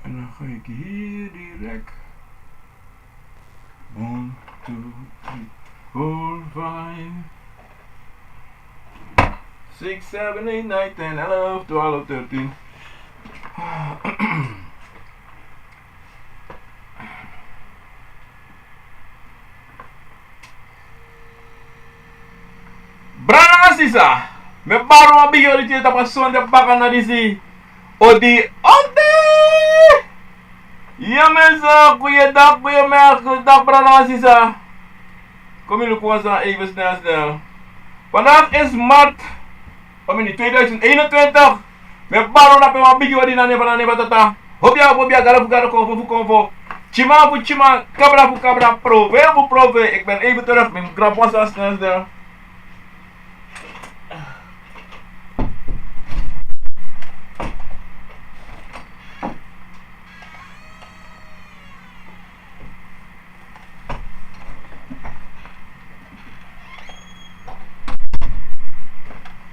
En dan ga ik hier direct. 1, 2, 3, 4, 5, 6, 7, 8, 9, 10, 11, 12, 13. Brana sisa. Me baru mabigyo di tita pason de baka na disi. Odi onte. Yamensa kuya merk dak brana sisa. Kom jullie gewoon zo even snel. Vandaag is maart 2021. Me baru na pe mabigyo di na neba tata. Hobia gara konvo. Chima fu chima, kabra fu kabra, prove. Ik ben even terug, mijn grap was snel.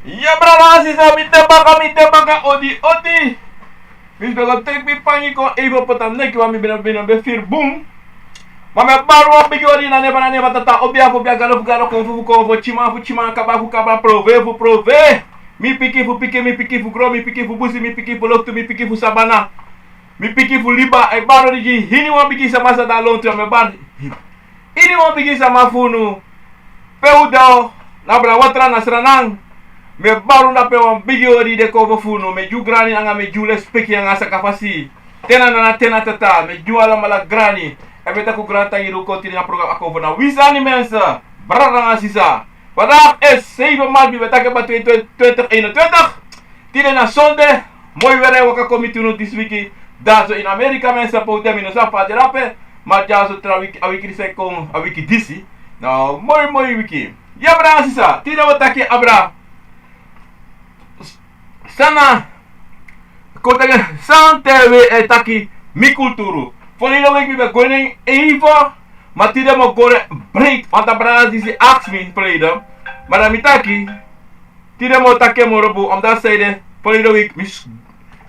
Ya brada, sisa mite baka, odi. Mis bega tek mi pangi ko even potam neki wa mi bena be fir boom. Ma me baru wa bigi odi na neba tata obia galo konvo chima fu chima kaba prove. Mi piki fu gro, mi piki fu busi, mi piki fu loktu, mi piki fu sabana. Mi piki fu liba e baro di hini wa bigi sama sa da lontu me bar. Ini wa bigi sama funu. Peudao na bra watra na sranang. Me baru na pe wan bigi ori de kovo funo me ju grani anga me ju les peki anga sa kapasi tena tata me ju ala mala grani e beta ku granta yiru kontinu na program ako na wisani mensa braranga sisa vandaag is 7 maart beta ke ba 2021 tine na sonde mooi were waka komitunu this wiki dazo in Amerika mensa po demi no sa pa derape ma jazo tra wiki se kon a wiki disi na mooi wiki ya branga sisa tine wataki abra sana kota san TV taki mi kulturu. Volgende week mi be going even matide mo gore break want a Brazil is ask me verleden. Maar dan mi taki tide mo take mo robu omdat zeide volgende week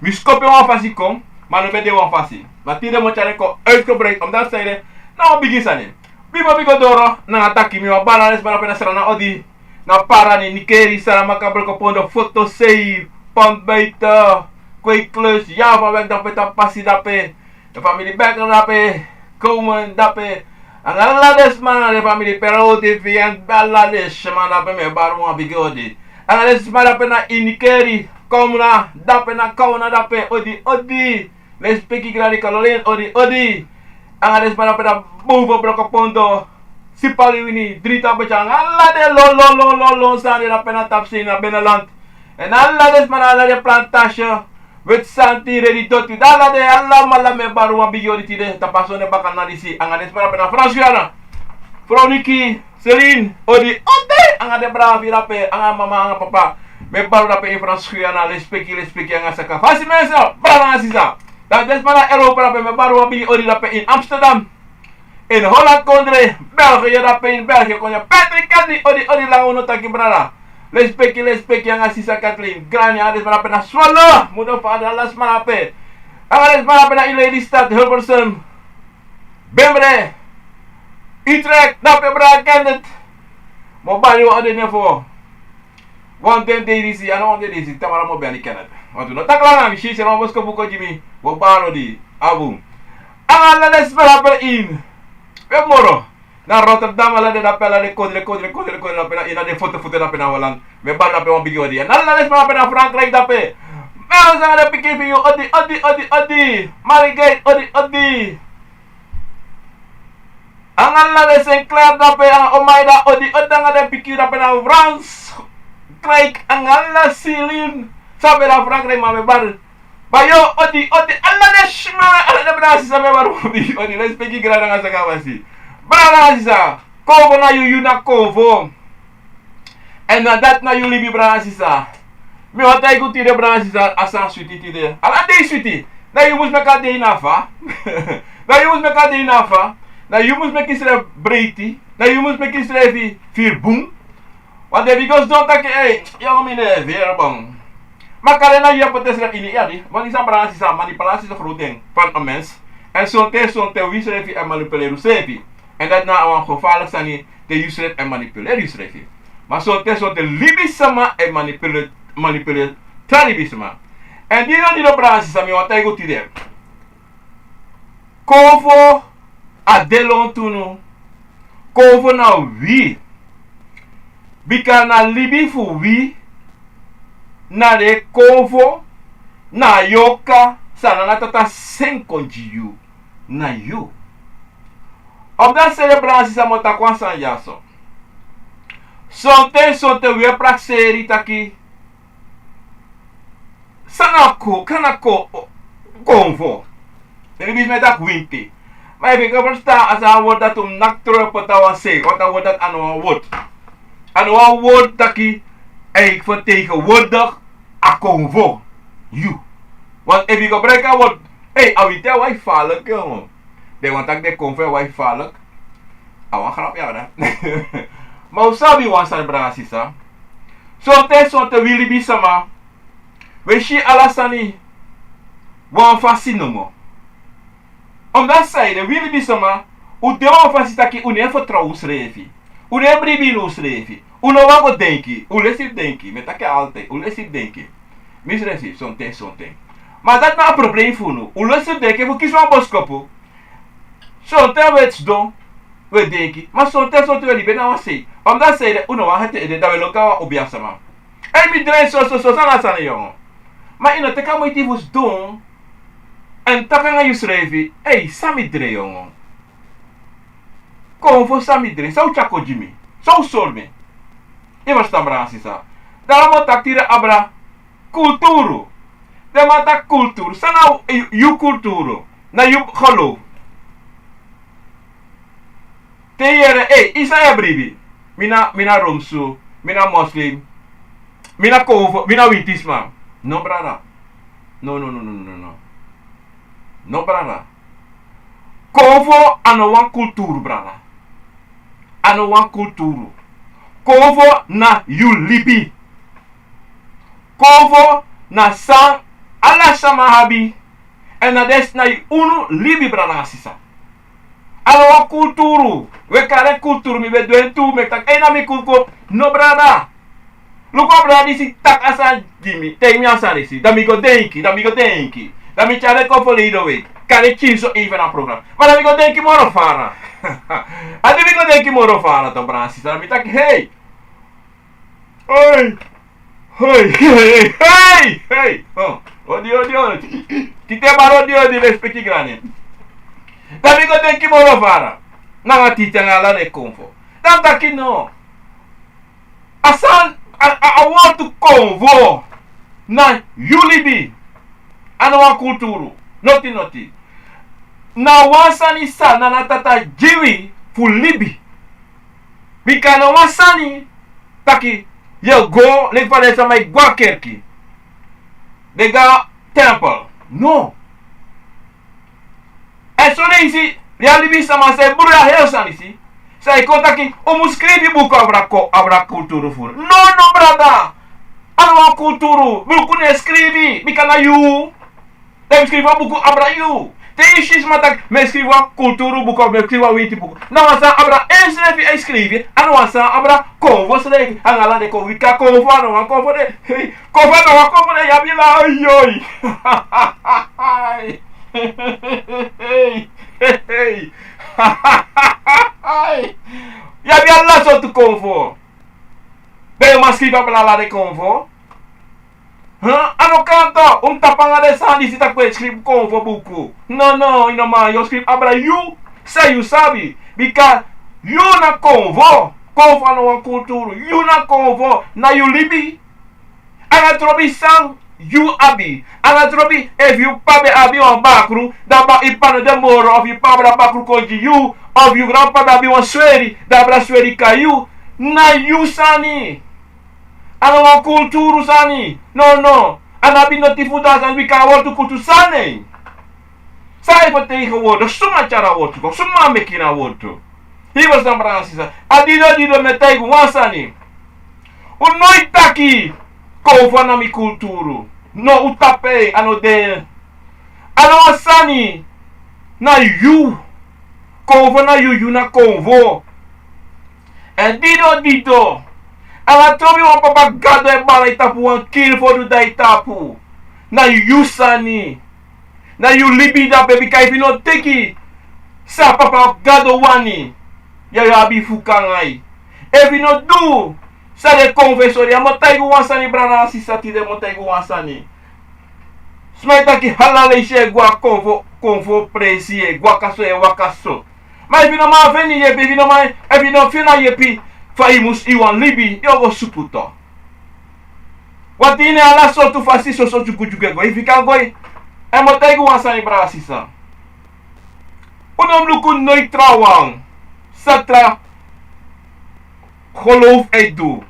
mi skopje wan fasi kom maar no bede wan fasi. Maar tide mo chare ko uitgebreid omdat zeide nou begin sani. Bigo doro na ataki mi wa balance para pena serana odi na para ni Nikeri sarama kabel ko pondo foto save pondbeiter, kweeklus, ja van weg dape tapasi dape, de familie Becker dape, komen dape, en alades man de familie Peroti via Bangladesh man dape me baru abigodi, en alades man dape na Inikeri, komna dape na kauna dape, odi, les peki gradi kalolin, odi, en alades man dape na boven brokopondo, sipali wini, drita bechang, alade lo sani dape na tapsi na Beneland. En alla des man alla de plantage wet santi ready to ti alla de alla mala me baru wa bigyo di de tapasone bakan na disi anga des para pena Franciana Froniki Celine odi onte anga de bravi rape anga mama anga papa me baru rape in Franciana les peki anga saka fasi mensa brana sisa da des mana Europa rape me baru wa bigyo odi rape in Amsterdam in Holland kondre België rape in België konya Patrick Candy odi lang uno taki brada. Les peki yang asisa Kathleen. Grani ades marape na swallow. Mudah pada alas marape. Ades marape na Lady Stad Hilversum. Bembre. Utrecht. Nape bra kendet. Mobile ade ne voor. Want den DC. Ano want den DC. Tamara mobile kendet. Want no takla na. Shi se no bosko buko Jimmy. Mobile di. Abu. Angala les marape in. Moro. Na Rotterdam ala de napela de kodre na pena ina de foto na pena walang me bar na pe wan bigi odi na la les na pena Frankrijk dape me sa de piki fi odi Marigate odi angala de Sinclair dape ang Omaida odi nga de piki na pena France Craig angala Celine sabe la Frankrijk ma me bar bayo odi alla de shma ala de brasi sabe bar odi les piki grana nga sakawasi. Brasisa, kovo na yu na kovo. En na dat na yu libi brasisa. Mi watay ko tire brasisa asa suiti tire. Ala de suiti. Na yu mus meka de inafa. Na yu mus mekisre breiti. Na yu mus mekisre fi fir boom. Want de bigos don't take yo mine ver bang. Maar Karena je potentieel in ja, want die manipulatie is manipulatie een groot ding van een mens. En zo'n wie schrijf je en manipuleer je. En dat nou een gevaarlijk zijn niet de je schrijft en manipuleer je schrijf je. Maar zo'n libisme en manipuleer talibisme. En die dan die operatie zijn want hij goed idee. Kovo adelon tunu. Kovo nou wie? Bika na libi fu wie? Na de kovo na yoka sana na tata senkonji you na you. Op dat celebratie sa mota kwansan yaso. Sonte weer prakseri taki. Sanako kanako konvo. En die is met dat winti. Maar ik verstaan als een woord dat om naktro patawa se, wat een woord dat aan een woord. Aan een woord taki ik vertegenwoordig a konvo. You. Want if ik gebruik een woord, awite wij valk jongen. De want ik de konvo wij valk. Awan grap ja dat. Maar sabi wan celebratie sa. Sonte wili bisama. We shi alasani wan fascinomo. Omdat zij de wili bisama, u de wan fasitaki u ne vertrouwen schreef. U ne bribino schreef. U no wago denki, u lesip denki, met ake altijd, u lesip denki. Misresi, sonte. Maar dat na een probleem voor nu. U lesip denki, voor kies wan boskopu. Sonte wets don, we denki. Maar sonte we libe na wan sei. Omdat zij de, u no wago hete, dat we lokawa obiasama. En mi dren so sana sana jongen. Maar in het teka moet je dus doen. En taka nga je schrijven. Sami dre jongen. Kom voor Sami dre. Zou chako Jimmy. Zou sorme. Je was dan bransi sa. Daarom moet ik tira abra. Kulturu. De mata kulturu. Sana you kulturu. Na you geloof. Teyere. Isa ya bribi. Mina romsu. Mina moslim. Mina kovo. Mina wintisma. No, brada. No. No, brada. Kovo ano wan kulturu, brada. Ano wan kulturu. Kovo na you libi. Kovo na sang ala sama habi. En na des na unu libi, brada sisa. Ano wan kulturu. We kare kulturu mi be doen tu me tak. Na mi kulko. No, brada. Luko bradi si tak asa Jimmy, tem mi asa resi, da mi go denki. Da mi chare ko polido we. Kare chinso even a program. Maar da mi go denki moro fara. Adi mi go denki moro fara to brasi, sa mi tak hey. Hey. Oh, odio. Ti te baro dio di respecti grane. Da mi go denki moro fara. Na ti tangala de konfo. Dan takino. Asan I want to convo na yulibi ana wa kulturu noti na wasani sana na tata jiwi fu libi bikana wasani taki ye go le fare sa mai gwa kerki de ga temple no e so ne isi libi sama se bura he sani si. Sai conta que o scrivi buco avrà cultura fuori. No, brada. Allora cultura. Buco ne scrivi. Mica na you. Devi scrivere buco avrà you. Te isci smatak me scrivo cultura buco me scrivo 20 buco. No, ma sa avrà e scrivi. Allora sa avrà convo srevi. Angala de convica convo no convo de. Convo de ya bila hey. Ya vi alla sotto convo. Beh, ma scriva per la de convo. Ano canto un tapanga de sandi si ta que scrive convo buku. No, ma io scrivo abra you. Say you sabi. Because you na convo. Convo no one culture. You na convo. Na you libi. Ana trobi sang. You abi. Ana trobi if you pabe abi on bakru. Da ba ipano de moro. Of you pabe da bakru koji you. Of you grandpa abi on sweri. Da bra sweri kayu. Na you sani. Ana wan kulturu sani. No. Ana bi notifuda san we kan wortu kultu sani. Sai pa tegenwoordig. Suma chara wortu. Suma mekina wortu. Hier was dan Bransisa. Adido metaigu wansani. Unoitaki. Konvo na mi kulturu. No utape ano de. Ano sani na you. Convo na you na convo. En dito. Ala tobi wa papa gado e bala itapu wan kill for do da itapu. Na you sani. Na you libida baby ka if you no take sa papa gado wani. Ya abi fukangai. If you no do sa de confessori amotaigu wansani brana sisati de motaigu wansani. Smaita ki halale she gua convo presi gua kaso e wakaso. Mas if you no ma veni ye baby no ma if you no fina ye pi faimus iwan libi yo go suputo. Watine ala so tu fasiso so chukuchuke go if you can go e motaigu wansani brana sisa. Unom luku noi trawang satra geloof uit doe.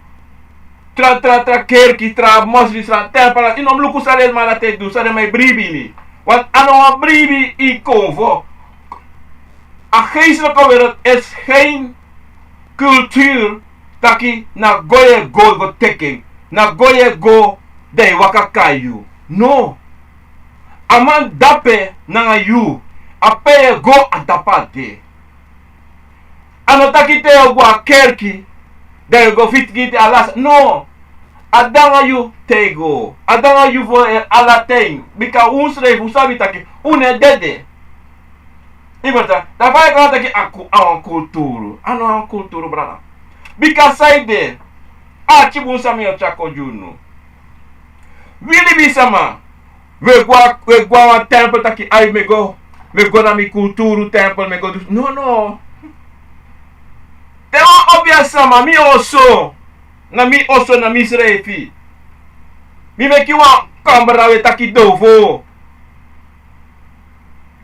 Tra kerki, tra moslims, tra tempelen. Inom luku sale maar dat uit doe. Sale mij bribi niet. Want ano bribi i convo. A geestelijke wereld is geen cultuur taki na goye go teken. Na goye go de wakakayu. No. Aman dape na you. Ape go adapate. Ano taki te ogwa kerki. There you go fit get alas. No. Adanga you tego. Adanga you for ala thing. Because unsref usabi taki une dede. Ibata. Da vai kan taki aku an kulturu. Ano an kulturu brada. Because saide. Chibu sami o chako juno. Wili bisama. We gwa wa temple taki ai me go na mi kulturu temple me go. No. Tewa obvious sama mi oso na mi srefi. Mi me kiwa kambra we taki dovo.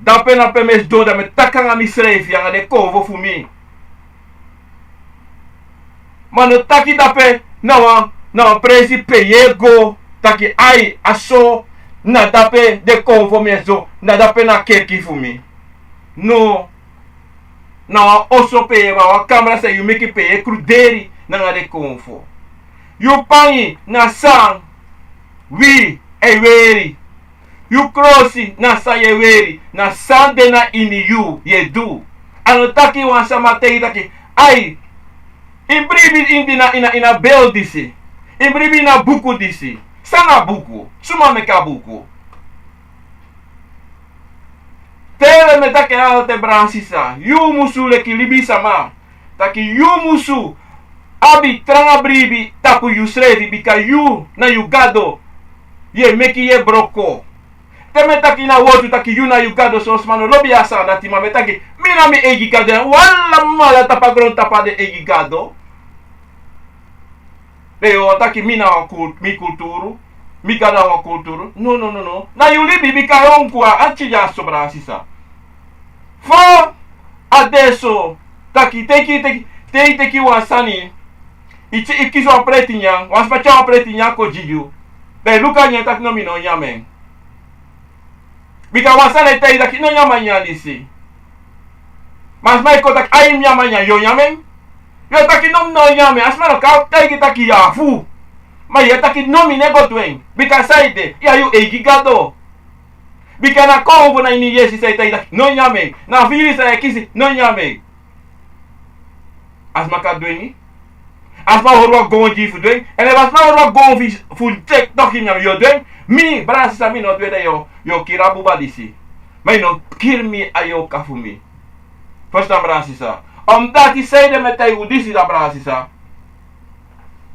Dape na pe mes do da me takanga mi srefi anga de kovo fu mi. Mano taki dape na presi peyego taki ai aso na dape de kovo meso na dape na keki fu mi. No. Na oso peye ma wa camera se you make peye cruderi na de confo. You pangi na sang we e weri. You crossi na sa ye weri na sande na ini you ye do. Ano taki wan sama tei taki ai imbribi ina bel disi. Imbribi na buku disi. Sana buku. Suma meka buku. Tele me take alte bransisa. You musu leki libi sama. Taki you musu. Abi tranga bribi tapu you srevi bika you na you gado. Ye meki ye broko. Teme taki na wotu taki you na you gado so smano lobi asa dati ma metaki. Mina mi egi gado. Wala mala tapagron tapa de egi gado. Leo taki mina mi kulturu. Mi gada wa kulturu. No. Na you libi bika yonkua anchi ya sobransisa. For adesso taki teki wansani ikizo apreti nyang waspacha apreti nyang ko jiyu be luka nya tak no mino nyamen bika wansane tei taki no nyamanya disi mas mai ko tak ai nyamanya yo nyamen yo taki no nyamen asmano ka tei taki ya fu mai ya taki no minego twen bika saide ya you egigado. Bika na konvo na ini yesi sa ita no nyame. Na fili sa kisi no nyame. Asma ka dweni. Asma horwa gonji fu dwen. Ene asma horwa gonji fu tek toki nyame yo dwen. Mi brasi sa mi no dwede yo kirabu badisi. Mai no kirmi ayo kafumi. First brasi sa. Dati seide metay udisi da brasi sa.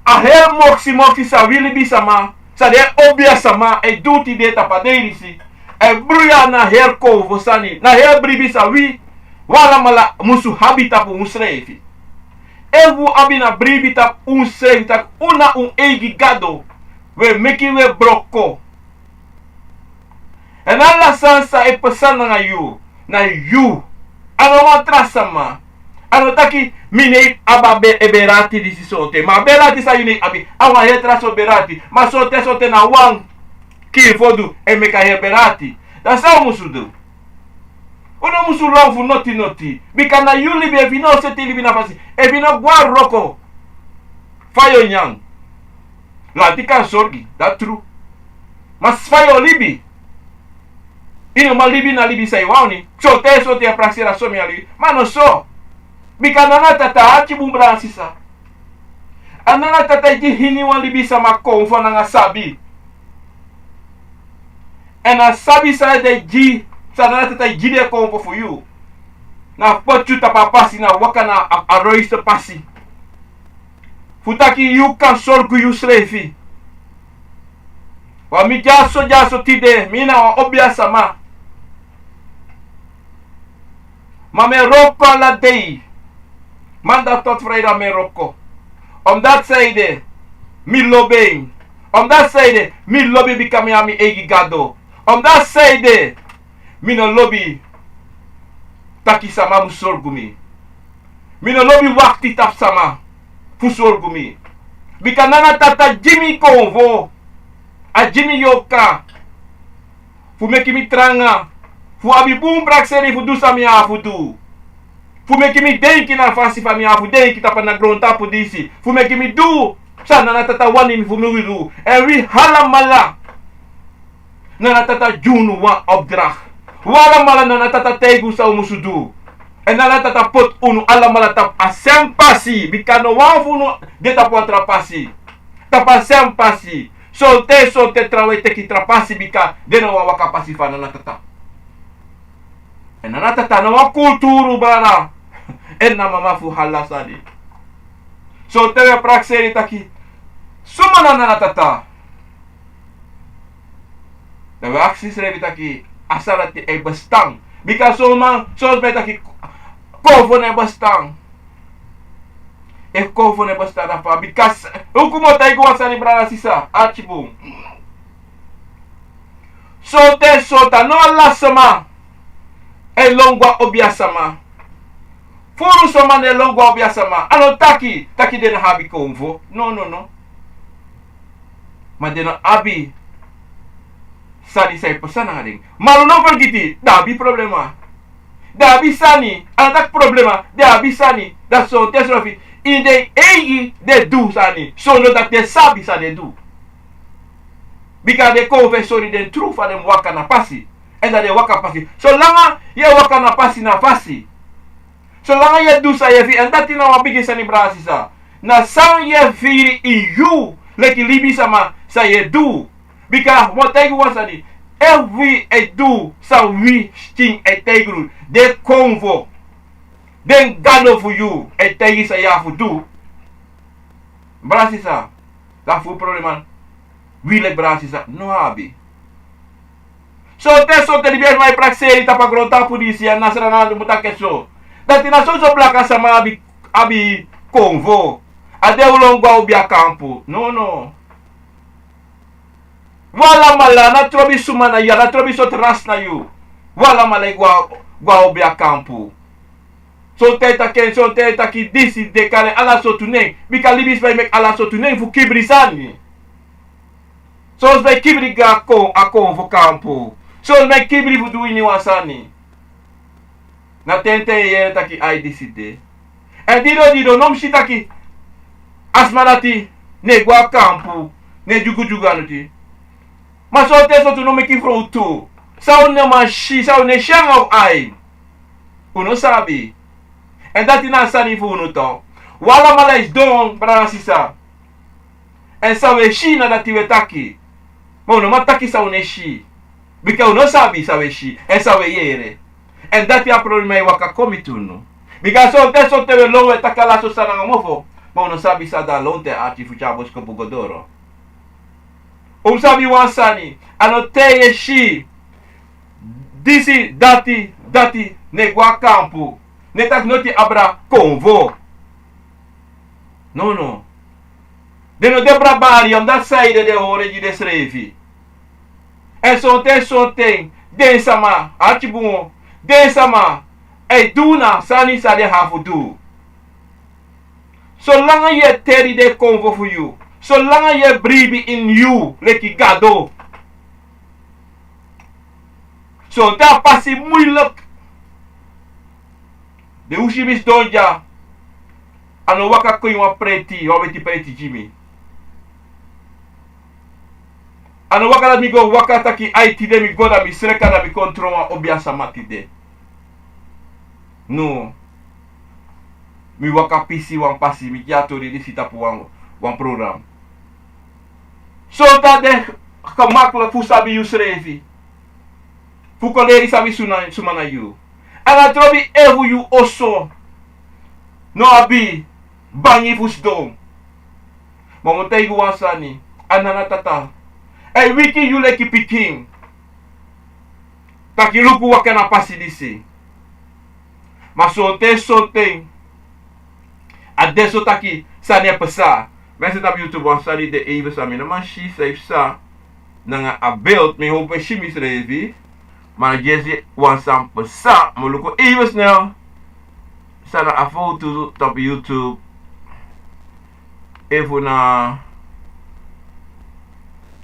A her moksi sa wili bisama. Sa de obia sama e duti de tapadeirisi. E bruya na her kovo sani. Na her bribisa wi. Wala mala musu habitapu unsrefi. Ewu abina bribita unsrefi tak una egi gado. We meki we broko. En alla sansa e pesana na you. Na you. Ano matrasama. Ano taki mine ababe eberati disi sote. Ma berati sa yune abi. Awa hetra so berati. Ma sote na wang. Kill fodu e meka heberati. That's how musu do. Uno musu long fu noti. Bika na you libi e vino seti libi na fasi. E vino gwa roko. Fayo nyang. La tika sorgi. That true. Mas fayo libi. Ino malibi na libi sa iwani. So te praksira so mi ali. Mano so. Bika nana tata achi bumbra sisa. Anana tata iti hini wan libi sa makonfo na nga sabi. En a sabi sa de ji. Sa nana tata ji de konfo for you. Na pochu tapa pasi na waka na aroiste pasi. Futaki yu kan sorgu yu srefi. Wa mi jaso tide. Mina wa obia sama. Maar me roko la dei. Manda tot vrijdag me roko. Omdat zeide, mi lobein. Omdat zeide, mi lobby bikami ami egi gado. Omdat zeide, mi no lobby taki sama musorgumi. Mi no lobby wakti tap sama fusorgumi. Bikanana tata Jimmy konvo. A Jimmy yoka. Fu meki mi tranga. Fu abi boom brakseri fu du sami afu du. Fu meki mi denki na fasi fami afu denki tapa na gronta pu disi. Fu meki mi du sana na tata wani fu mi wiru. En wi hala mala. Na tata junu wa opdracht. Wala mala na tata tegu sa umusudu. En na tata pot unu ala mala tap asem pasi. Bikano wan fu no de tapo trapasi. Tap asem pasi. Solte trawe teki trapasi bika de no wa kapasi fana na tata. En na tata na wa kulturu bana. En na mama fu halasadi. So tewe prakseri taki. Sumana na tata. Tewe aksis revi taki. Asarati e bestang. Bika soma sos betaki. Kovo ne bestang. E kovo ne bestang apa. Bikas. Hukumo taigu wasani brana sisa. Archibum. Sote sota no alasama. E longwa obiasama. Furu soma ne longwa obiasama. Ano taki dena habi konvo. No. Ma dena abi. Sani say pesan ngaring. Malu no pergiti. Dabi problema. Dabi sani. Anak problema. Dabi sani. Dat so tesrofi. In de egi de do sani. So no dat de sabi sa de do. Bika de konve sorry den trufa dem waka na pasi. En dat de waka pasi. So langa ye waka na pasi na pasi. So langa ye do sa ye fi. En dat ina wabigi sani brasi sa. Na sang ye firi in you. Leki libi sama sa ye do. Bika wategu wasani. Every e do sa we sting e tegru. De konvo. Den gado for you. E tegi sa ya fu do. Brasi sa. La fu problema. Wile brasi sa. No abi. So te libers mai prakseri tapa grota pudisi. An nasrana mutake so. Dati na so plaka sama abi konvo. Ade ulongwa ubia kampu. No. Wala mala na trobi sumana ya na trobi so tras na you. Wala mala gwa obia kampu. So teta ki disi de kare ala so tuneng. Bika libis vai mek ala so tuneng fu kibrisani. So vai kibri ga akon fu kampu. So vai kibri fu duini wasani. Na tente ye taki ai disi de. En dido nom shitaki asmanati ne gwa kampu ne jugu anuti. Maar zo te zo no meki vrouw toe. Zou ne mashi, zou ne shang of ai. Uno sabi. En dat ina sani fu uno to. Wala mala is don brana sisa. En sawe shi na dati we taki. Ma uno mataki sa une shi. Bika uno sabi sawe shi. En sawe yere. En dati a problema waka komi tuno. Bika so te we long we takala so sana ngamofo. Ma uno sabi sa da lonte ati fu chabos ko bugodoro. Sabi wansani. Ano teye shi. Disi dati negwa kampu. Netak noti abra konvo. No. Deno debra bari om dat saide de origi de srevi. En sonten. Den sama. Archibungo. Den sama. E duna sani sa de hafu du. Zolang je teri de konvo for you. Zolang je bribi in you, leki gado. So daar pasi moeilijk. De ushimis donja. Ano waka kun wa preti, wa beti preti Jimmy. Ano waka dat mi go waka taki IT de mi go da mi sreka da mi kontroma obiasa matide. No. Mi waka pisi wan pasi mi jato di sita pu wan program. So dat de gemakkelijk fu sabi you srevi. Fu koleri sabi sumana you. En a trobi evu you oso. No abi bangi fu sdom. Momentei gu wansani. Anana tata. Hey, wiki you leki piking. Taki luku wakana pasi disi. Ma sonte. Adesso taki sani pesa. Mensen op YouTube wansani de even sami. Maar she safe sa. Nanga a beeld. Me hope she misrevi. Maar jesi wansam pesa. Maar luku even snel. Sana a foto op YouTube. Even na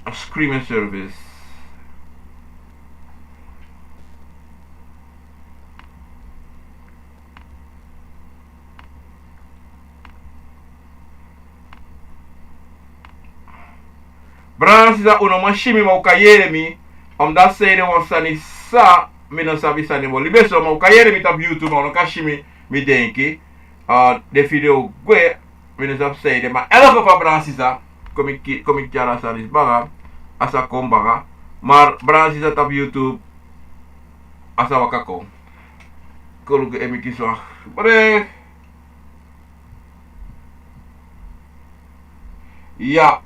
a screaming service. Brana sisa uno mashimi ma ukayere mi. Omdat sede wansani sa. Mi non sabi sani mo. Libeso ma ukayere mi tap YouTube. Ma kashimi mi denki. De video gwe. Mi non sabi sede. Ma elke van brana sisa. Kom ik jara sanis baga. Asa kom baga. Maar brana sisa tap YouTube. Asa wakako. Koluke emi kiswa. Bre. Ja.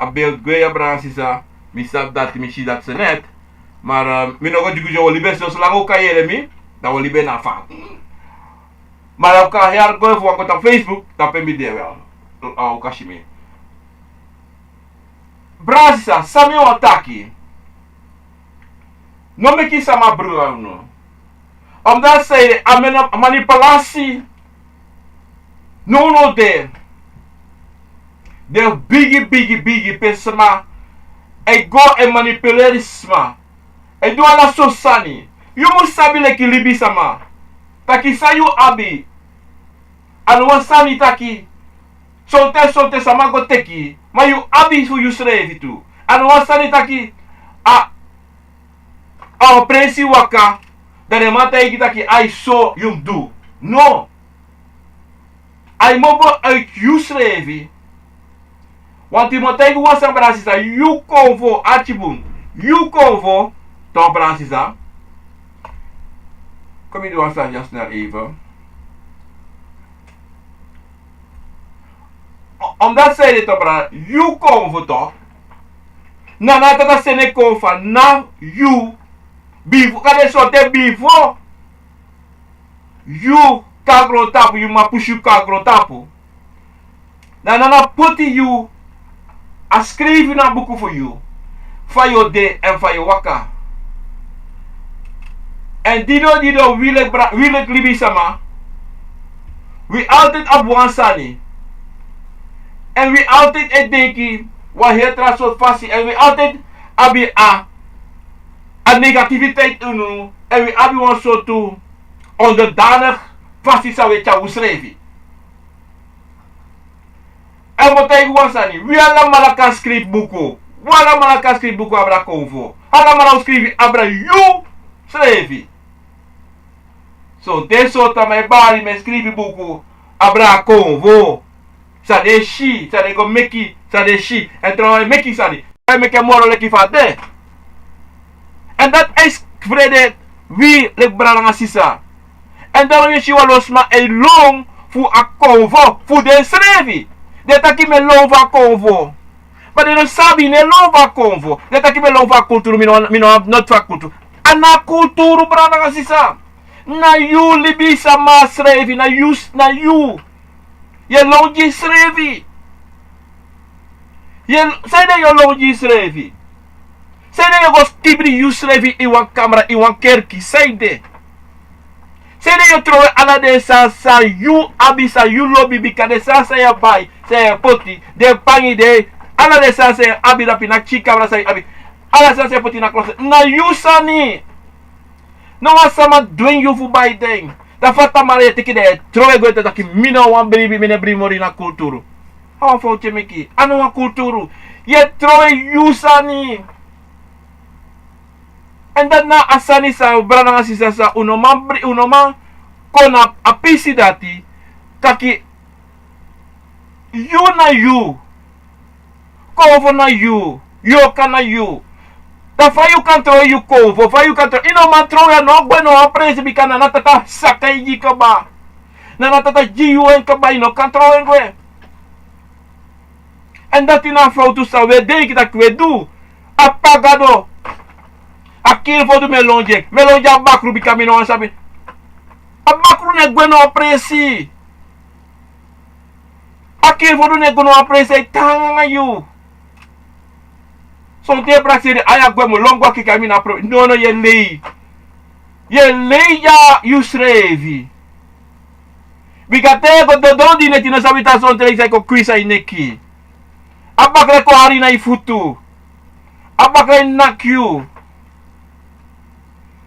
A beeld gwe brana sisa. Mi sab dat mi si dat se net. Maar mi no go jugu jo libe so lang o kayere mi. Da wo libe na fa. Maar ook haar go voor op Facebook, dat ben mi de wel. O kashimi. Brasa, sami o ataki. No me kisa ma bro no. Omdat zij amena manipulatie. No de. De biggie pesma. I go and manipulate sma. I do ala so sani. You must sabi like libi sama. Taki sa you abi. Ano wasani taki. Solte sama go teki. Ma you abi fu you srevi tu. Ano wasani taki. A presi waka. Dane mata iki taki I saw you do. No. I mobo uit you srevi. Want die montaigu wasan brasisa. You convo atibun. You convo. Toch brasisa. Kom je door staan just snel even. Omdat zij dit op brasisa. You convo toch. Na tata sene confa. Na you. Bifo. Kade sote bifo. You kagro tapu. You ma push you kagro tapu. Na puti you. A schrijf na boeken voor jou. Van je de en van je waka. En dido wil ik libi sama. We altijd op wansani. En we altijd het denken. Wat heel soort fasie. En we altijd abi a negativiteit unu. En we abi wan zo toe. Onderdanig fasie zou je jou schrijven. En wat ik was aan niet. Wie allemaal kan schrijven boeken. Wie allemaal kan schrijven boeken abra convo. Allemaal schrijven abra you schrijven. So deze soort van mijn bari met schrijven boeken abra convo. Sa de shi, sa de go meki, sa de shi. En trouwens meki sa di. En meki moro leki van de. En dat is vrede wie lek brana sisa. En daarom is je wel losma een long voor a convo voor de schrijven. De taki me lova convo. Maar de no sabi ne lova convo. De taki me lova culturu mi no not fa culturu. Ana culturu brana gasisa. Na you libi sama srevi na you. Je longi srevi. Sai de yo longi srevi. Sai de yo go tibri you srevi i wan camera i wan kerki. Sai de. Sai de yo trowe ala de sa you abisa you lobby bika sa ya bai. Say poti de pangi de ala de sa se abi da pina chika bra say abi ala sa se poti na klose na you sani no asama doing you fu by ding da fata mare tiki de trowe go ta ki mino wan bribi mine brimori na kulturu hawa fo chemeki ano wa kulturu Ye trowe you sani. En dat na asani sa brana nga sisa sa unoman kona apisi dati taki you na you. Kovo na you. Yoka na you. Da fa you kan trowe you kovo. Fa you kan trowe. Ino man trowe no bueno apresi bikana natata sakay yi ka ba. Na natata jiwen ka ba ino kan trowe ngwe. En dat ina foto sa we de kita kwedu. Apagado. Akil foto melonje. Melonje abakru bikamino an sabi. Abakru ne gweno apresi. Akil foto ne gweno apresi tanga you. So te praksiri aya gwe mo longwa kikamina pro. No ye lei. Ye lei ya yusrevi. Bikate ko dododi ne tino sabita son teleksa ko kwisa ineki. Abakre ko hari na ifutu. Abakre nakyu.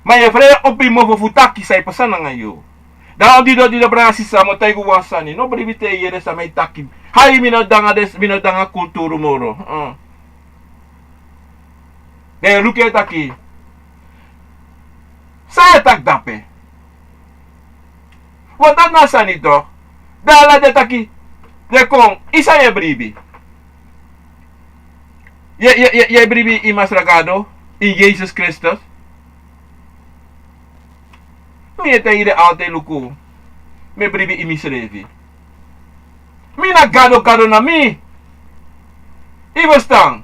Maya frere opi mo futaki sa ipasana ngayo. Daw di do brasi sa mo tay guwasani. No bribite yere sa may takim. Hay minodanga kulturo moro. De luke taki. Saya tak dape. Wata nasa nito. Dala de taki. De kong isa ye bribi. Ye bribi imas ragado in Jesus Christus. Mi te ide alte luku. Me bribi imisrevi. Mi na gado na mi. Ivostang.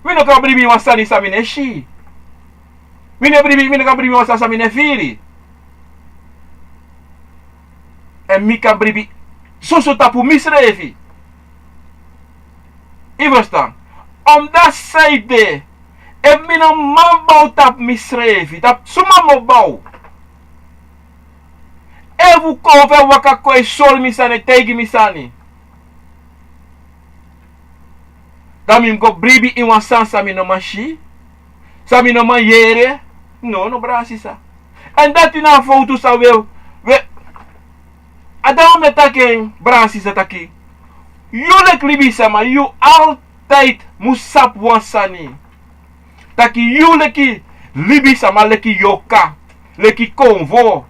Mi no ka bribi wasani sa mine shi. Mi no ka bribi wasani sa mine firi. En mi ka bribi soso tapu misrevi. Ivostang. Om dat zijde. En mi no man bouw tap misrevi. Tap suma mo bouw. Evu kove waka koe sol misane tegi misani. Dami mko bribi iwan sansa mi no mashi. Sa mi no man yere. No brasi sa. En dat ina foto sa we. Adao me take brasi sa taki. You lek libi sama. You altijd musap wansani. Taki you leki libi sama leki yoka. Leki konvo.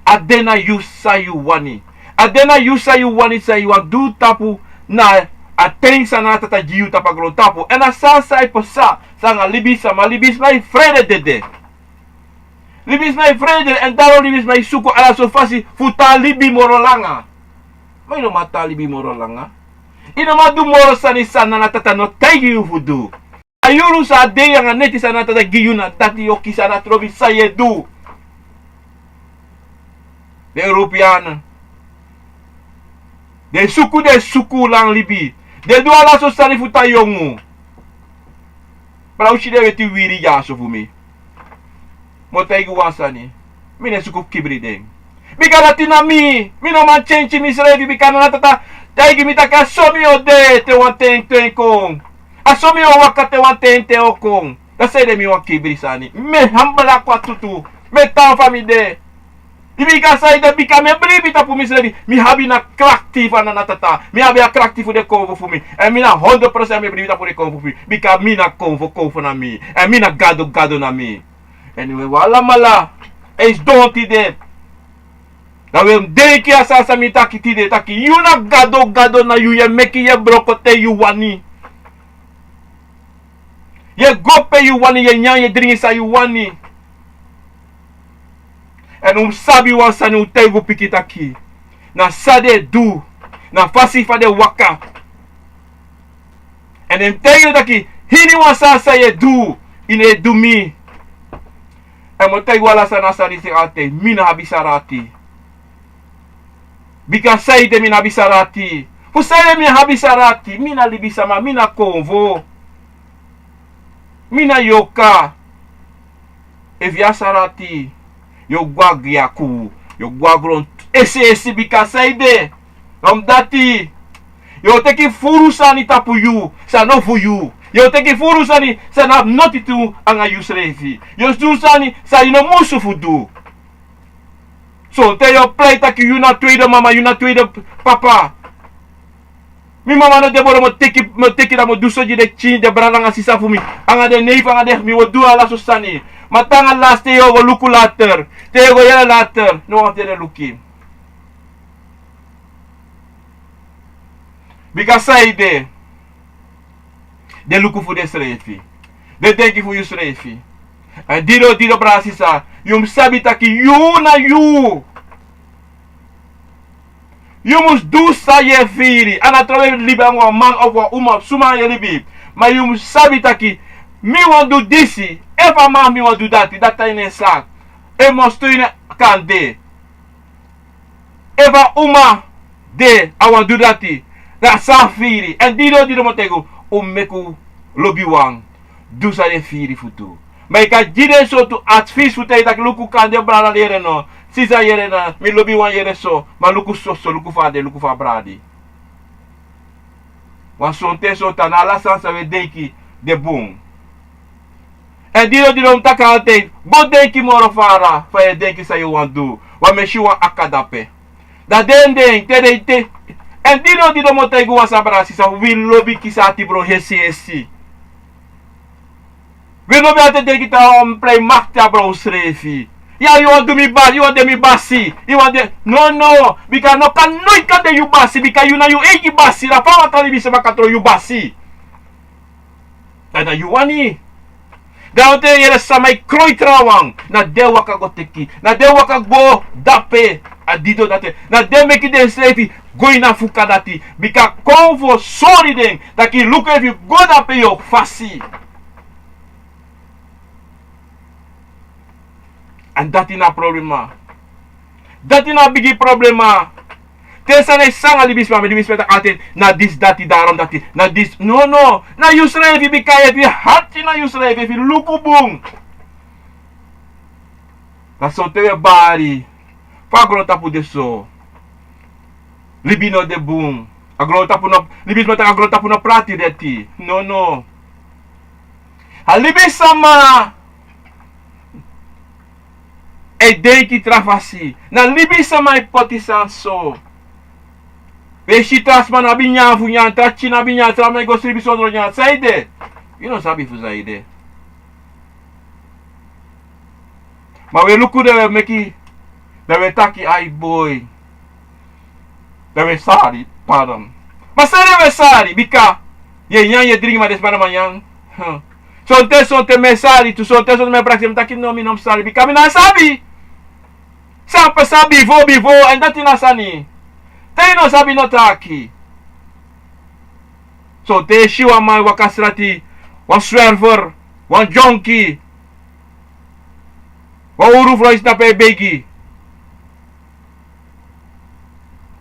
Adena you sa you wani. Adena you sa you wani sa you do tapu na ateng sa na tata jiu tapagro tapu. En asa sa iposa sa nga libis sama libis may frede dede. Libis may frede en daro libis may suko ala sofasi futa libi morolanga. May no mata libi morolanga. Ino madu moro sani sana na tata no tegi you fudu. Ayuru sa adeya nga neti sa na tata giyu na tati yoki sa na trovi sa yedu. De Europeanen. De suku lang libi. De do ala so sani futa yongu. Pra ushide weti wiri yaso fumi. Motegi wasani. Mine suku kibri deng. Bika latina mi. Mino man chenchi misrevi bika na tata. Taigi mitaka somi o de te wanteng kong. Asomi o waka te wanteng te o kong. Da say de mi wan kibri sani. Me hambala kwa tutu. Me tan fami de. Ibika sa ida bika me bribi tapu misrevi. Mi habi na kraktifa na natata. Mi habi na kraktifu de konvo fumi. En mi na 100% me bribi tapu de konvo fumi. Bika mi na konvo na mi. En mi na gado na mi. Anyway, wala mala. Eis donti de. Da we deki asasa mi taki tide taki. You na gado na you. Ye meki ye brokote you wani. Ye gope you wani. Ye nyan ye dringi sa you wani. En sabi wansani utego pikitaki. Na sade du. Na fasi fade waka. En entego taki. Hini wansasa ye du. Ine du mi. En motego wala sana sari se ate. Mina habisarati. Bika saide mina habisarati. Fusaide mina habisarati. Mina libisama. Mina konvo. Mina yoka. Eviasarati. Yo gwag yaku. Yo gwagron. Ese bika saide. Dati. Yo teki furu sani tapu you. Sa no fu you. Yo teki furu sani. Sa na noti tu anga yusrevi. Yo stu sani. Sa ino musu fudu. So te yo play taki you na tweede mama. You na tweede papa. Mi mama no debora mo teki da mo duso ji de chin de branga sisa fumi. Anga de neif anga de mi wo dua la susani. Matanga last te yo luku later. Te yo yela later. No ante de luki. Bika saide. De luku fu de srefi. De denki fu yu srefi. En dido brasisa. Yum sabi taki yu na yu. You must do sa ye firi. Ana trobe libi angwa man of wa uma suma ye libi. Ma you must sabi taki. Me want do this. If a man me want do that. That in a sack. E must do in a can de. If a uma de I want do that. That sa firi. And dido motego. Meku lobi wang. Do sa ye firi futu. Ma ika jide so to advice futu. Tak luku kan de brana lere no. Sisa yere na, mi lobi wan yere so, ma luku so, luku fa bradi. Wan sonte so ta na la sansa we denki de boom. En dido mtaka ante, bo denki moro fara, fa ye denki sa yo wan do. Wan meshi wan akadape. Da den, te. En dido motegu wan sabra sisa, we lobi kisati bro hesi. We lobi ante denki ta play makta bro srefi. Yeah, you want to me bad, you want to me basi. You want to no, because no can de you basi, because you know you egi basi, la pa watali bisa bakatro you basi. Dada you wani. Daote yere samai kroi trawang, na dewa ka go teki, na dewa ka go dape adido date, na de meki de slefi go ina fuka dati, because konvo sorry den, that ki look if you go dape yo fasi. And that is a problema. That is a big problema. Tesa na isang alibis ta atin na this dati daram dati na this no na yusre if bikaya if hati na yusre if lukubung. Na so tewe bari. Pagro tapu deso. Libino de boom. Agro tapu no libis mata agro tapu no prati deti. No. Alibis sama e denki trafasi. Na libi sama ipotisan so. Peshi trasma na binyafu nyan, trachi na binyafu, trama ego sribi sodro nyan. Saide. You don't sabi fu saide. Ma we luku de meki. De we taki ai boy. De we sari, pardon. Ma sare we sari, bika. Ye nyan ye dringi ma desmana manyan. Sonte mesari, tu sonte me praxi, taki no mi nom sari, bika mi na sabi. Sampa sabi before, and that in asani. Te no sabi no taki. So te shiwa mai wakasrati, wan swerver, wan jonki, wan uru flois na pe begi.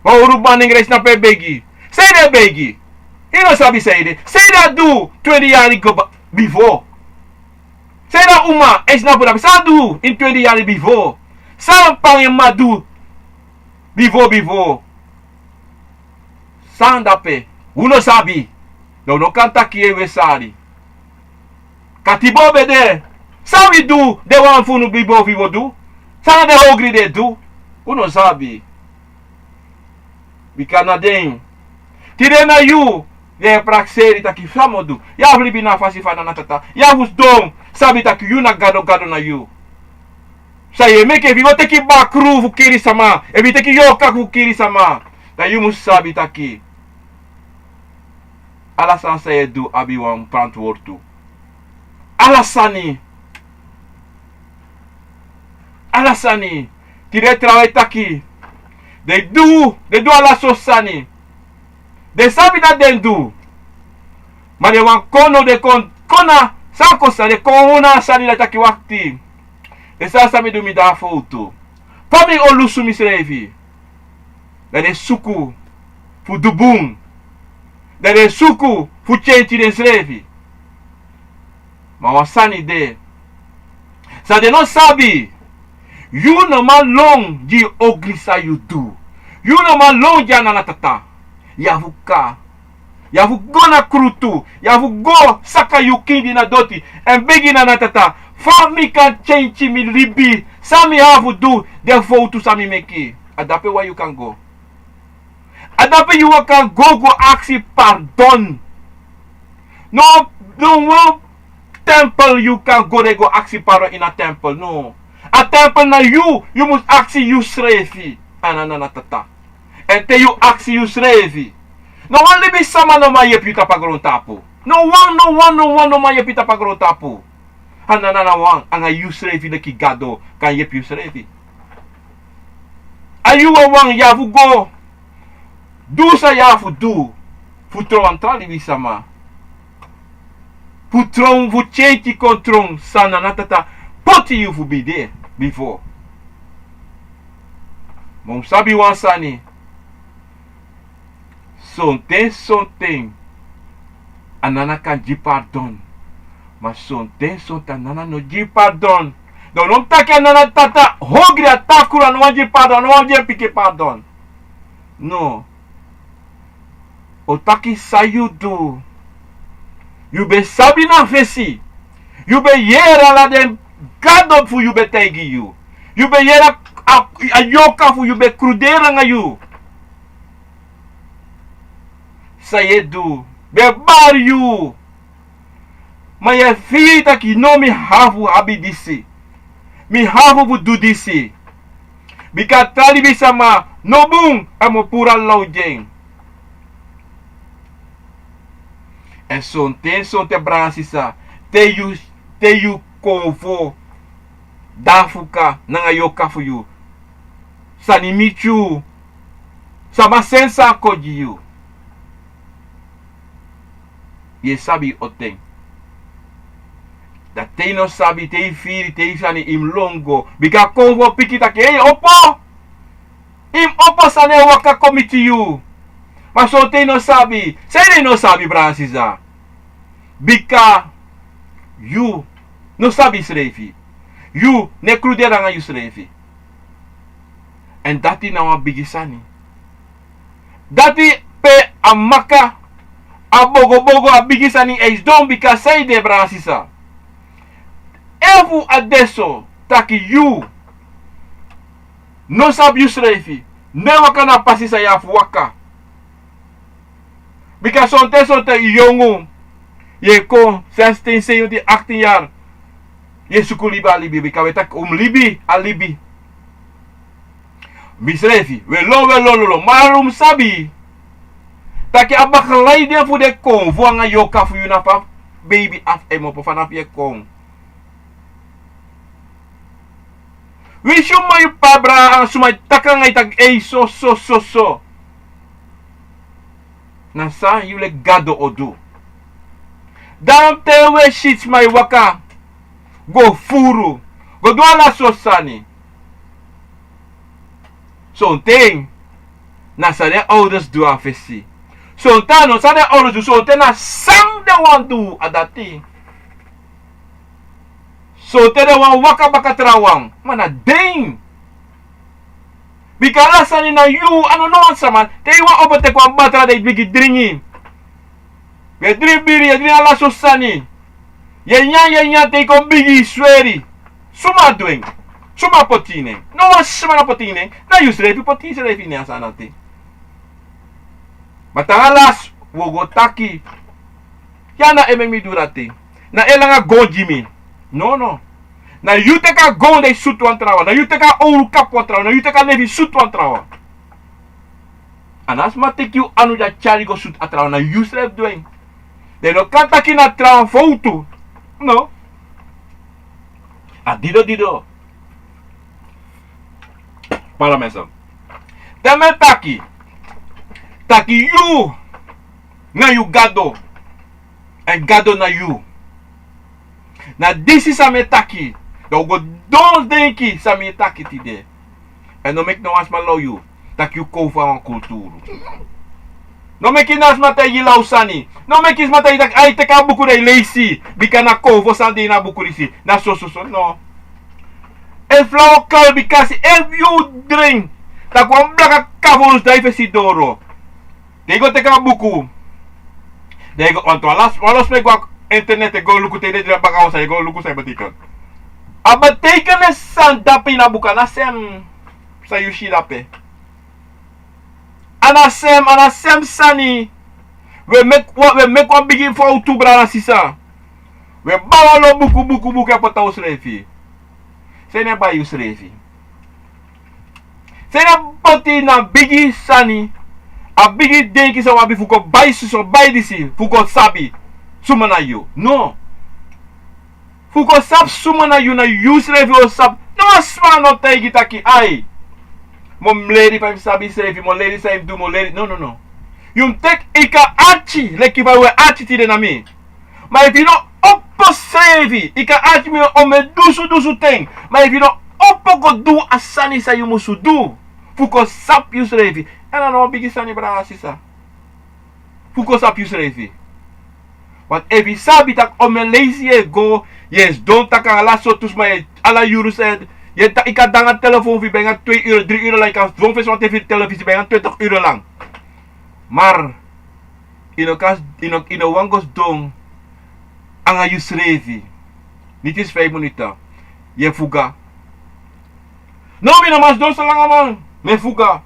Wan uru banning reis na pe begi. Say that begi. He no sabi say it. Say that do 20 years ago before. Say that uma is na pura. Say do in 20 years before. San pang yung madu before san dape uno sabi no kanta kiye sari katibo bede sabi do de wan funu vivo do san de hogri de do uno sabi bikana den tirena you de praxeri taki famodu ya vlibi na fasi fana natata ya hus dom sabi taki you na gado na you. Saya make if you take it back crew fu kiri sama, if you take yoka fu kiri sama, that you must sabi taki. Alasan saya do abi wan plant word tu. Alasani, tire travail taki. They do alasosani. They sabi that they do. Ma de wan kono de kona sakosa de kona sani la taki wakti. E sasa mi do mi da foto. Pa mi olusu mi srevi. Da de suku fu dubung. Da de suku fu centi de srevi. Ma wasani de. Sa de no sabi. You no man long ji oglisa you do. You no man long jana natata. Yavuka. Yavu go na krutu. Yavu go saka you kindi na doti. En begi na natata. For me can change me libi. Sami have to do. Therefore to sami make. Adape where you can go. Adape you kan go aksi pardon. No one temple you can go aksi pardon in a temple. No. A temple na you must aksi you srefi. Ananatata. En te you aksi you srefi. No one libi sama no ma yepita pagron tapo. No one no ma yepita pagron tapo. Ananana wan anga you srefi de ki gado kan yep you srefi. Ayu wang yafu go. Do sa yafu do. Futro antali bi sama. Putron fu change kontrong sana natata. Poti you fu be there before. Mom sabi wan sani. Something. Anana kan di pardon. Mas something anana no di pardon. Don't não tá que anana tata hungry atakura no di pardon, no di pike pardon. No. O taki sayu do. You be sabi na fesi. You be yera la den gado fu you be tegi you. You be yera a yoka fu you be crudera nga you. Sayedu. Be bar you. Ma ye fita ki no mi hafu habi disi. Mi hafu fu do disi. Bika tali bisama no bung amo pura laujeng. En sonte bransisa te you konvo dafuka nanga yoka fu you. Sani michu. Sama sensa koji you. Ye sabi oteng. Dat te no sabi te firi te sani im longo. Bika konvo pikita ke hey opo. Im opo sane waka komiti you. Mas sonte no sabi. Say no sabi Bransisa. Bika you no sabi srefi. You ne crudera nga you srefi. En dati na wan bigisani. Dati pe amaka a bogo a bigisani eis don bika say de Bransisa. Efu adesso taki you no sabi you srefi. Ne waka na pasisa ya waka. Bika sonte yongo. Ye ko 16, 17, 18 jaar. Ye suku libi alibi. Bika wetak libi alibi. Misrefi. We lo. Marum sabi. Taki abakalai dia fu de kong. Vuanga yoka fu yunapa. Baby af emo po vanaf ye kong. We shumay pabra ang sumay takang ay tag so. Nasa yule gado odu. Dan tewe shits my waka. Go furu. Go duala sosani. Sonting. Nasa de ouders do afesi. Sontano sa de ouders do. Sontena sang de wan do adati. Sontena wan waka baka trawang. Mana ding. Bikala sani na you ano no saman. Te iwa obote kwa batra de bigi dringi. Be dribiri ye drina la sosani. Ye nya te kon bigi sweri. Suma doing. Suma potine. No one suma na potine. Na you srefi potine srefi ne asanati. Matangalas wogotaki. Yana ememi durati. Na elanga gojimi. No. Na you teka go de suit wan trawa. Na you teka ouro kap wan trawa. Na you teka nevi suit wan trawa. Anas ma tek you anu ja chari go suit atrawa. Na you sref doing. De no kanta ki na trawa foto. No. Dido. Para mensen. Teme taki. Taki you. Na you gado. En gado na you. Na this is a metaki. Dan go don denki sa metaki tide. En no mek no as malo you. Tak you ko van kulturu. No mek inas matay gilaw sani. No mek is matay tak ay teka buku de lazy. Bika na ko fo sandi na buku risi. Na so no. En flower kal because if you drink tak wan blaka kavos dai fesidoro. Tego teka buku. Tego onto alas me gwa internet go luku tede dira baka sa go luku sa batikan. Abatikan na san dapi na buka na sem sa yushi dape. Anasem sani. We make one begin for tu brana sisa. We bawa lo buku apa tahu srefi. Saya ba you srefi. Saya poti na bigi sani. A bigi denki sa wabi fuko bai so bai disi fuko sabi sumana you. No. Fuko sab sumana you na you srefi o sab. No sma no tegi taki ai. Mon lady pa sabi srefi, mon lady sa do mon lady. No. You take ika achi, like if I were achi ti de na mi. Maar if you don't oppo srefi, ika achi mi o me dusu ting. Maar if you don't oppo go do asani sa you musu do. Fuko sap you srefi. En dan no bigi sani bra sisa. Fuko sap you srefi. But if you sabi tak o me lazy e go, yes, don't taka ala sotus my ala euro said. Je ik had dan een telefoon voor bijna 2 uur, 3 uur lang. Ik had zo'n wat TV televisie bijna 20 uur lang. Maar in een wangos dong aan je schreef. Niet eens 5 minuten. Je fuga. No, mina mas doen zo lang man. Me fuga.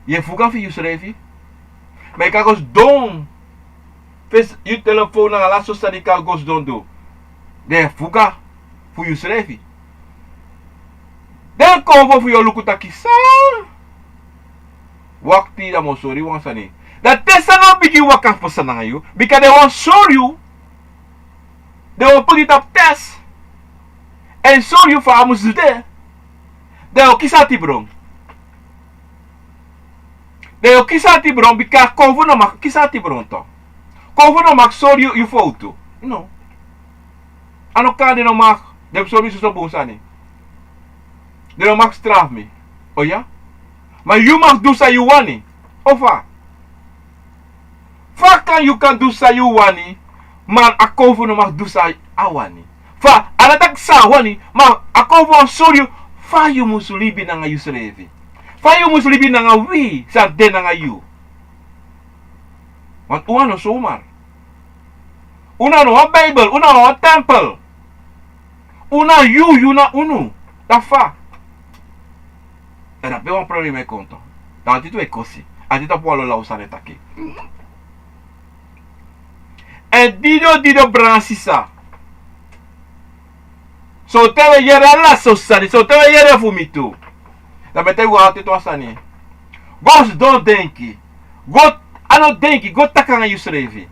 Je fuga voor je schreef. Maar ik kan dong. Fes je telefoon aan la sosa die kan gos don do. De fuga. Voor je schrijf. Dan kom voor je lukutaki san. Wakti da mo sorry wan sani. Dat tesa no bigi waka for sana you because they want show you. They will put it up test and show you for amus there. They will kisati bron. They will kisati bron because konvo no mak kisati bron to. Konvo no mak show you foto. No. Ano ka de no mak de sorry so bon sani. De no mak straf me. Oh ja? Maar you mag do sa you wani. Ofa. Fa kan you kan do sa you wani. Maar akovo no mag do sa awani. Fa anatak sa wani. Maar akovo sorry fa you musulibi na nga you srevi. Fa you musulibi na nga wi sa de na nga you. Want uano somar. Una no a Bible, una no a temple. Una you na unu. Da fa. Era un problema conto. Da tu è così. A ti può la usare taki. E dido bransisa. So te yere alla sosani, so te yere fumitu. Da mete guardate tu asani. Gos don't denki. Go ano denki, go takanga you srevi.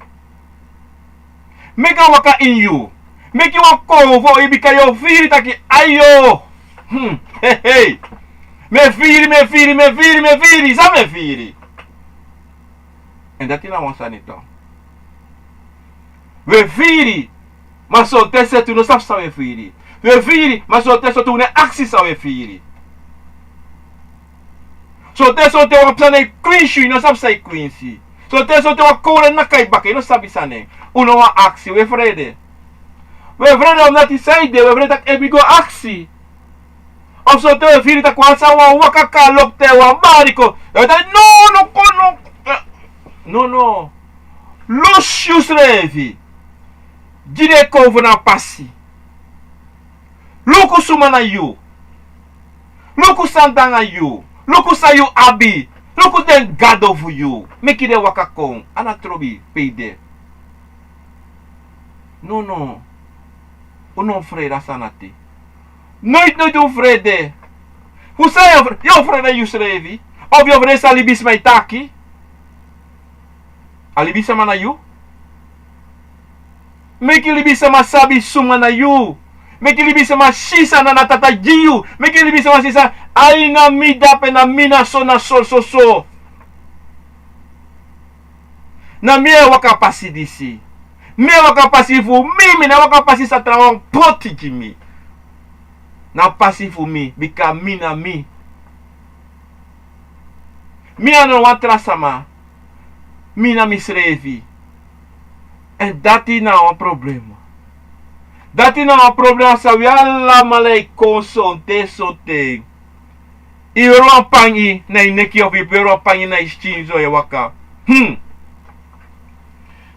Make a waka in you. Make you a convo ibika yo firi taki ayo. Hey. Me firi, sa me firi. En dat is nou ons anito. We firi, maar zo tesse tu no sap sa we firi. We firi, maar zo tesse tu ne aksi sa we firi. So tesse te wap sa ne quincy, no sap sa quincy. So tesse te wap kore na kai bakke, no sabi sa ne. Uno wa aksi, we vrede. We vrede omdat die zijde, we vrede tak ebi go aksi. Of so te firi ta kwansa wa wakaka lokte wa mariko. No. Los yusrevi. Jide kovo na pasi. Luku suma na you. Luku santa na you. Luku sa you abi. Luku den gado for you. Make it a wakakong. Anatrobi peide. No. Uno freda sanati. Nooit doen vrede. Hoe zei je? Jouw vrede Yusrevi? Of je vrede salibis mij taki? Alibisa mana you? Make libisa masabi suma na you. Make libisa masisa na natata jiu. Make libisa masisa aina mida pe na mina so na so. Na mie wakapasi disi. Mie wakapasi fu mimi na wakapasi sa trawang poti jimi. Na pasi fu mi, bika mi na mi. Mi ano watra sama. Mi na misrevi. En dati na een probleem. Dati na een probleem sa wi alla malay consonte sonte. Iro apangi na ineki of iro apangi na istinzo ya waka.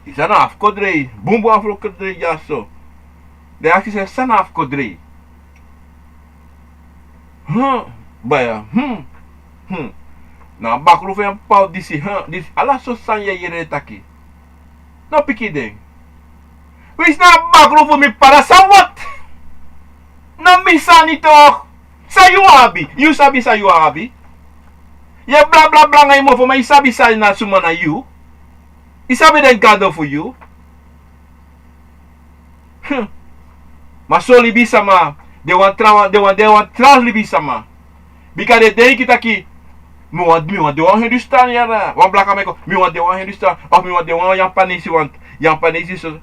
Isana afkodrei. Bumbu afkodrei jaso. De aki se sana afkodrei. Baya. Na bakru fe pau disi ala so sanya yere taki. No piki ding. Wis na bakru fu mi para sawat. Na misani toch. Sayu abi. You sabi sayu abi. Ye bla bla bla ngai mo fu mai sabi sa na suma na you. Isabi den gado for you. Masoli bisa ma. They want trans bisa ma. Because they denk kita ki mi want de wan Hindustan yara. Wan blaka meko mi want de wan Hindustan of mi want de wan Japanese want Japanese so.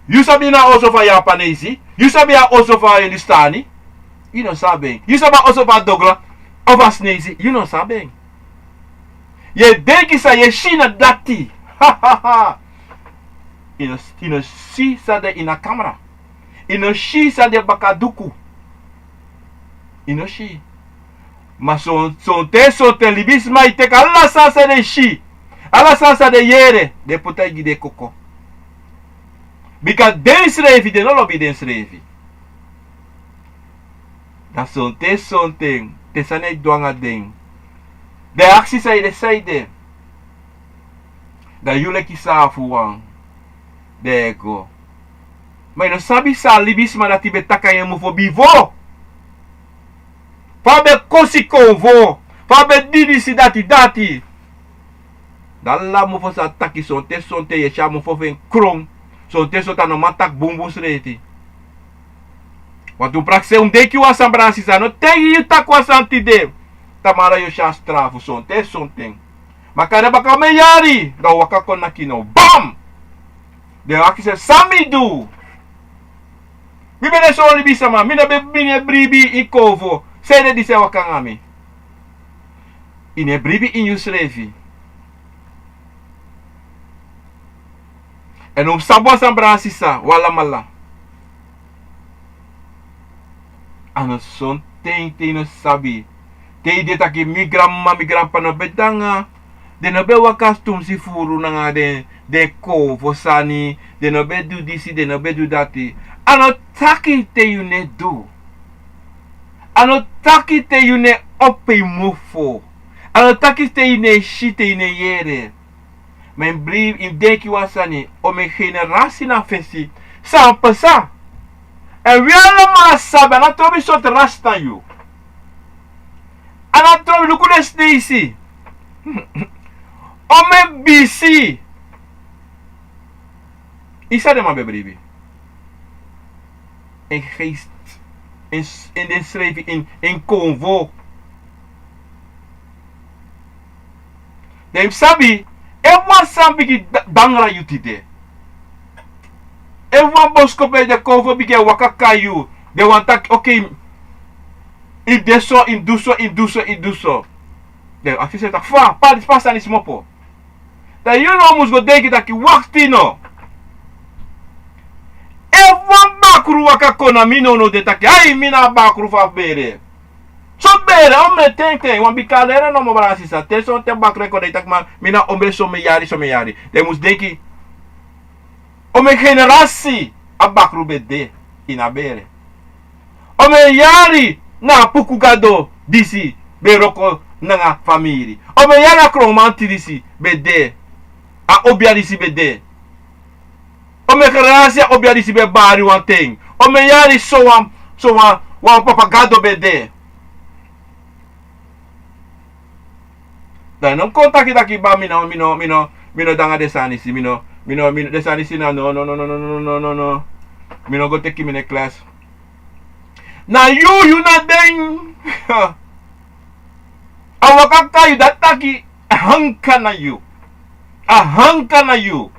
You sabi na also for Japanese. You sabi also for Hindustani. You don't sabi. You sabi also for Douglas of Asnesi. You don't sabi. Ye denk isa ye shina dati. Ha ha ha. Ino si sa de ina camera. Ino shi sa de bakaduku. Ino shi. Ma son te libis mai te ka alla sansa de shi. Alla sansa de yere. De putai gide koko. Bika den srevi de no lobi den srevi. Da son ten. Te sane duanga den. De aksi sa de saide. Da yule kisa fuang. De ego. Mas não sabe se a libisma da tibetaka yemu fo bivo. Fabe kosi konvo. Fabe didi si dati. Dalla mu fo sa taki sonte ye chamu fo fen krom. Sonte sota no matak bumbus reti. Watu prakse deki wa sambrasi sa no tegi yuta kwa santide. Tamara yo shastrafu sonte. Makana baka me yari. Da wakako nakino. Bam! De aki se samidu. Mi bene so libisa ma. Mina be mine bribi in kovo. Sede di se wakangami. Ine bribi in yusrevi. En om sabo sambrasi sa. Wala mala. Ano son te no sabi. Te ide taki migram pa no bedanga. De no be wakas tum si furu na nga de kovo sani. De no be do disi, de no be do dati. Ano taki te you ne do. Ano taki te you ne ope mufo. Ano taki te you ne shite you ne yere. Men brief in deki wasani. O me generasi na fesi. Sa pesa. En we allemaal sabi. Ana trobi sot rasta you. Ana trobi lukude stesi. O me bisi. Isa de ma bebribi. In geest. In de schrijving. In convo. Dem sabi. Ewa sabi ki dangra you tide. Ewa boskope de convo bige wakaka you. De wantak. Okay. In deso. In duso. De afise tak. Fa. Pa dispasa ni smopo. Da you know mus go denki taki wakti no. Ewan bakru wakako na mino no de taki. Ay mina bakru fa bere. So bere omre ten. Wan bikalere no mo brasisa. Te son te bakru ko de tak ma. Mina omre so me yari. De mus denki. Ome generasi. A bakru bede. Ina bere. Ome yari. Na puku gado. Disi. Beroko. Nanga famiri. Ome yari kromanti disi. Bede. A obia disi bede. Ome generasi a obia disi be bari wan ting. Ome yari so wan papagado bede. Dan non kontak kita ki ba mino danga desani si mino desani si na no. Mino go teki mine class. Na you na den. Awakaka yu dataki hanka na you. A hanka na you.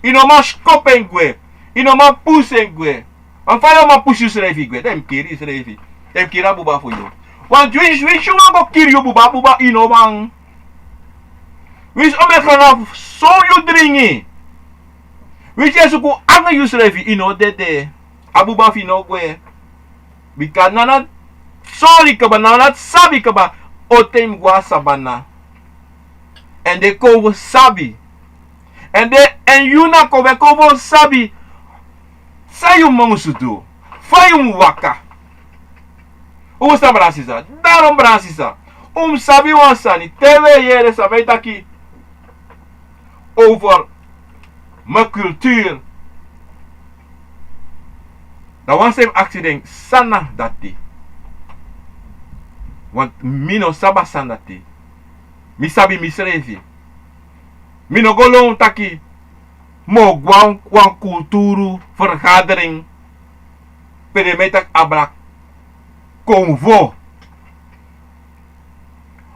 Ino ma skopengwe. Ino ma pusengwe. An faya ma pusu srevi gwe. Dem kiri srevi. Dem kira buba for you. Wan wish you go kiri you buba ino bang. Wish ome kana so you dringi. Wish yesu ku anga you srevi ino dede. Abuba fi no gwe. Bika nana sorry kaba nana sabi kaba otem gwa sabana. And they cover sabi. And you na cover sabi. Sayu mangusudu. Fayu waka. Usta brasisa. Darom brasisa. Sabi wansani. TV yere sabi taki. Over mijn cultuur. Dat was een accident. Sana dati. Want mino saba sana dati. Mi sabi misrevi. Mino golong taki. Mo gwang kulturu vergadering. Perimeter abrak. Convo.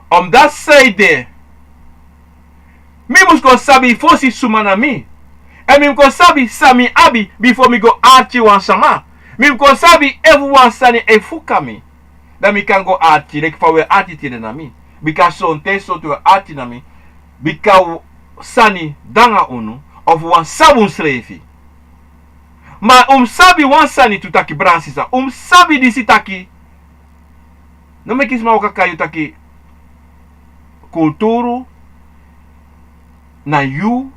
Omdat zijde. Mi mus kon sabi fosi sumana mi. En mi kon sabi sami abi before mi go archi wan sama. Mi kon sabi everyone sani e fuka mi. Dan mi kan go archi. Like for we archi tide na mi. Bika son te so to archi na mi. Bika sani danga unu. Of wan sabun srefi. Ma sabi wan sani tu taki bransisa. Sabi disi taki. No me kis ma okakayu taki. Kulturu. Na you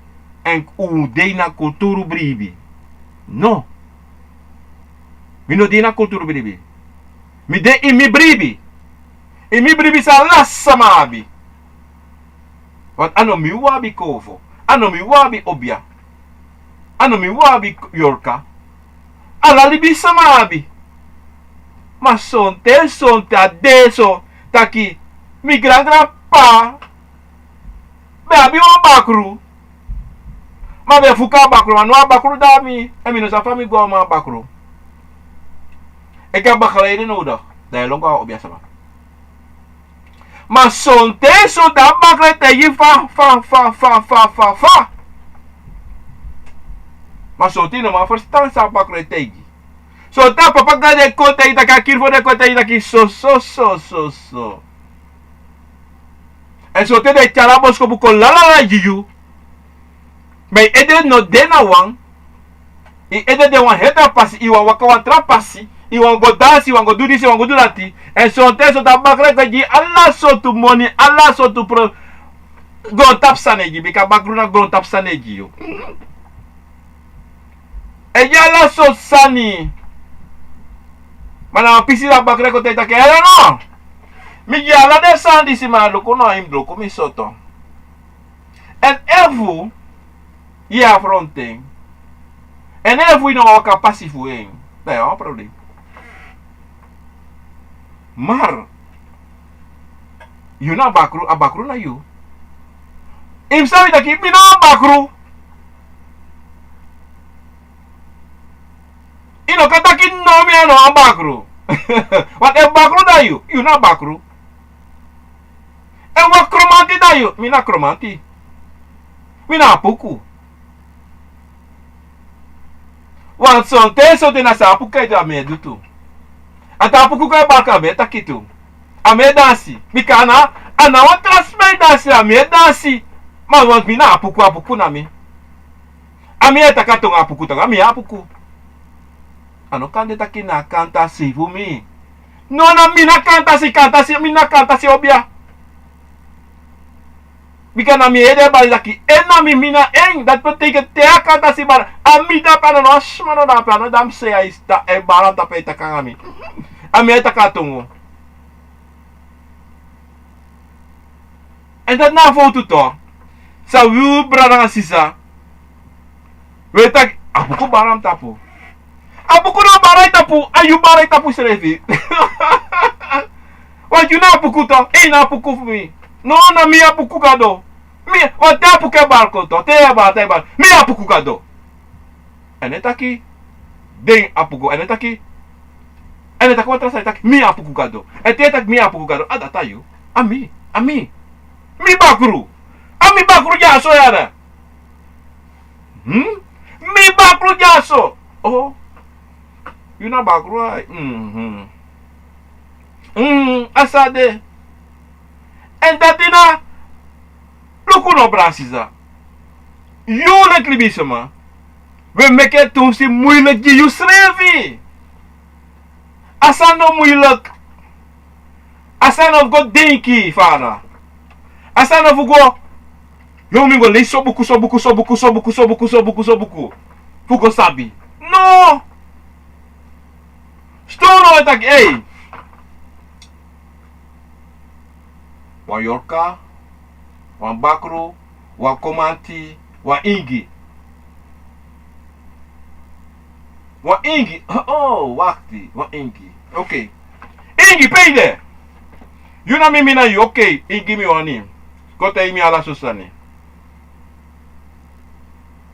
en de na kulturu bribi. No. Mi no de na kulturu bribi. Mi de imi bribi. Imi bribi sa lassa mabi. Want ano mi wabi kovo. Ano mi wabi obia. Ano mi wabi yorka. Ala libi samabi. Ma sonte adesso taki mi gran pa. Be abi wan bakru. Ma be fuka bakru, ma no bakru da mi. E mi no sa fami go ma bakru. Ik heb begeleiding nodig. Dat je long al op je sama. Maar zo'n zo dat bakru te je fa. Maar zo'n tien maar verstaan sa bakru te je. Zo dat papa ga de kote je dat hier voor de kote je dat je so. En zo te de charabos ko buko la jiu. Bij ede no dena wang. I ede de wan heta pasi, i wan waka wan tra pasi, i wan go dansi, i wan go do this, i wan go do that. En zo te so dat bakre ka ji Allah so to money, Allah so to pro go tap saneji, bika bakru na go tap saneji yo. E ji Allah so sani. Mana pisi la bakre ko te ta ke no. Mi ji Allah de sandi si ma loko no im loko mi soto. En evu ja fronting. En evu ino waka passifu en. Dat is een probleem. Maar you na bakru, a bakru na you. Im sabi dat ik mi na bakru. Ino kata ki no mi ano a bakru. Wat e bakru da you na bakru. En wat kromanti da you, mi na kromanti. Mi na puku. Want zo'n teso de na sa puka ito ame dutu. Ata puku ka baka ame takitu. Ame dansi. Mikana ana wa transme dansi ame dansi. Ma want mi na apuku na mi. Ame eta katong apuku tong ame apuku. Ano kande taki na kanta si mi. No na mi na kanta si obia. Bika mi ede bali laki mi mina eng. Dat betekent tea kanta si bar. Ami da pano no shmano da pano dam se ista e baran tapeta kangami. Ami eta katungo. En dat na foto to. Sa wu brada sisa. We tak apuku baram tapu. Apuku no barai tapu. Ayu barai tapu serevi. Want you na apuku to. Na apuku for me. No na mi apuku kado. Mi wat apuku barko to. Te ba. Mi apuku kado. En het aki ding apuku. En het aki wat rasa taki mi apuku kado. En te tak mi apuku kado. Ada tayo. Ami. Mi bakru. Ami bakru jaso yara. Mi bakru jaso. Oh. You na bakru ay. Asade. En dat ina luku no brasiza. You let libisema. We make het toen si moeilijk je schreef. Asan no moeilijk. Asan of go denki fana. Asan of go. Yo mi go lees so buku. Fuko sabi. No. Stono etak hey. wan yorka, wan bakro, wan komanti, wan ingi. Wan ingi, oh, wakti, wan ingi. Oké. Ingi, pay there. You na mi na you, oké. Ingi mi wani. Kota imi ala susani.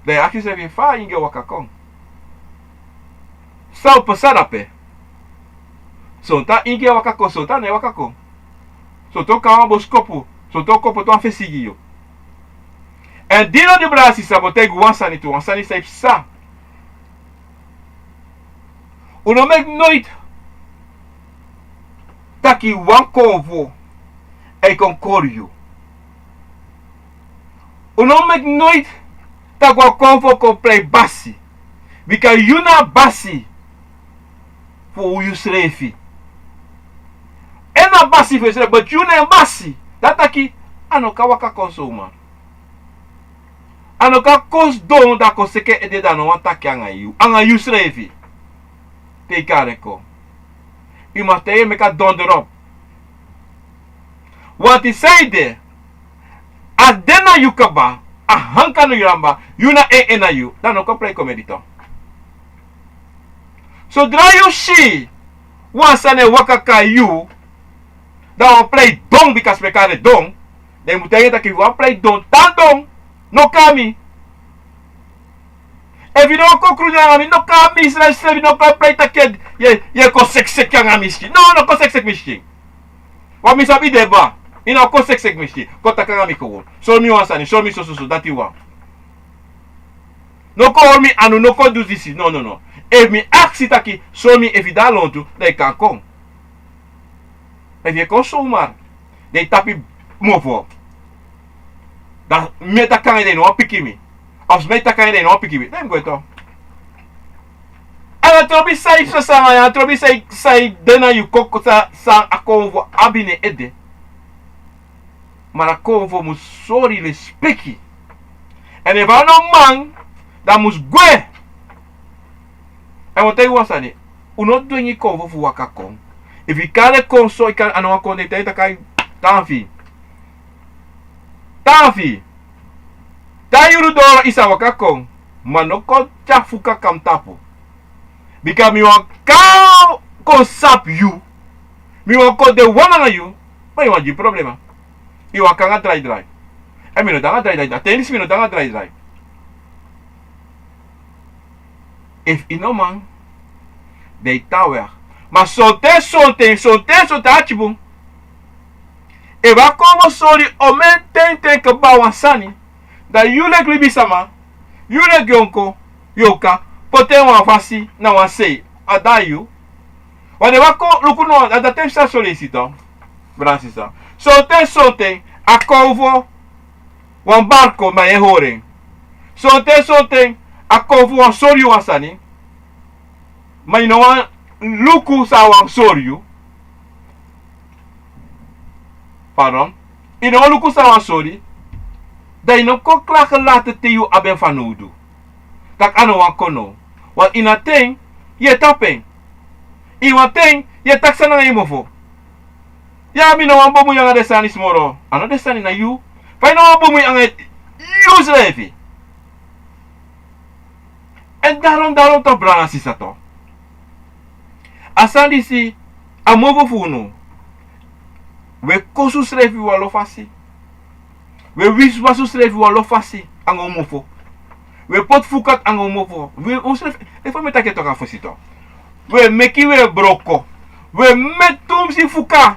De aki se vi fa ingi wakakong. Sao pasadape. Sonta ingi wakako, sonta ne wakako. Sonto kawa boskopu. Sonto kopo to afesigi yo. En dino de brasi sabote wansani tu, wansani sa sa. Uno mek nooit taki wan convo e concordio. Uno mek nooit tak wan convo complei basi. Because you na basi voor hoe je schreef. En na basi voor schreef, but you na basi. Dat taki anoka waka konsoma. Anoka kos don da koseke ede da no wan taki anga you. Anga you schreef. Te kareko. U mag tegen meka donderop. Want hij zei de. Als dena you kaba. A hanka no yamba. You na na you. Dan ook play comedy to. Zodra you see. Wansane wakaka you. Dan play dong because meka de dong. Dan moet je dat je play dong. Dan dong. No kami. If you don't cook ngami, no kami Israel no ka play ta kid. Ye ko sek nga miski. No ko sek miski. Wa mi sabi deba. Ina ko sek miski. Ko ta ngami ko. So mi wansani, so mi so that you want. No ko mi anu no ko do this. No. If mi aksi taki, so mi if you da lontu, they can come. If you ko so maar, they tapi mofo. Da meta kan ide no piki mi. Als meta kan ide no piki mi. Nem go to. Ala trobi sai so sama ya, trobi sai dena you koko sa akonvo abine ede. Maar akonvo mu sorry le speki. En if no man, da mus gwe. En wat hij was aan uno doe je konvo fu wakakon. If you can't konso, ik kan ano kon de tijd kai tanfi. Tayuru dora isa wakakon. Manoko chafuka kam tapo. Because mi wan ka kon sap you. Mi wan ko de wana na you. Maar je wan die problema. Je wan kan dry. En mi no danga dry. Tenis mi no danga dry. If ino man, de tower. Maar sonte achibum. E va como sorry o men ten ke bawansani. Da yule glibi sama. Yule gyonko. Yoka. Pote wan fasi na wan sei. Adayu. Wane wako lukuno adatem sa solicito. Bransisa. Sonte akovo wan barco ma e hore. Sonte akovo wan sorry wansani. Ma ino wan luku sa wan sorry. Pardon. Ino wan luku sa wan sorry. Da ino ko klagen laten te you aben fanudu. Kak ano wan kono. Want ina ting, ye tapping. Iwan ting, ye taksa na imofo. Ya mi no wan bomu yang adesani smoro. Ano desani na you. Fai no wan bomu yang you slevi. En daarom to brana sisa to. Asan disi, amovo funo. We kosu slevi walo fasi. We wiswasu slevi walo fasi. Ang omofo. We pot fukat ang omofo. We slevi. Efo me take toka fosito. We meki we broko. We metum si fuka.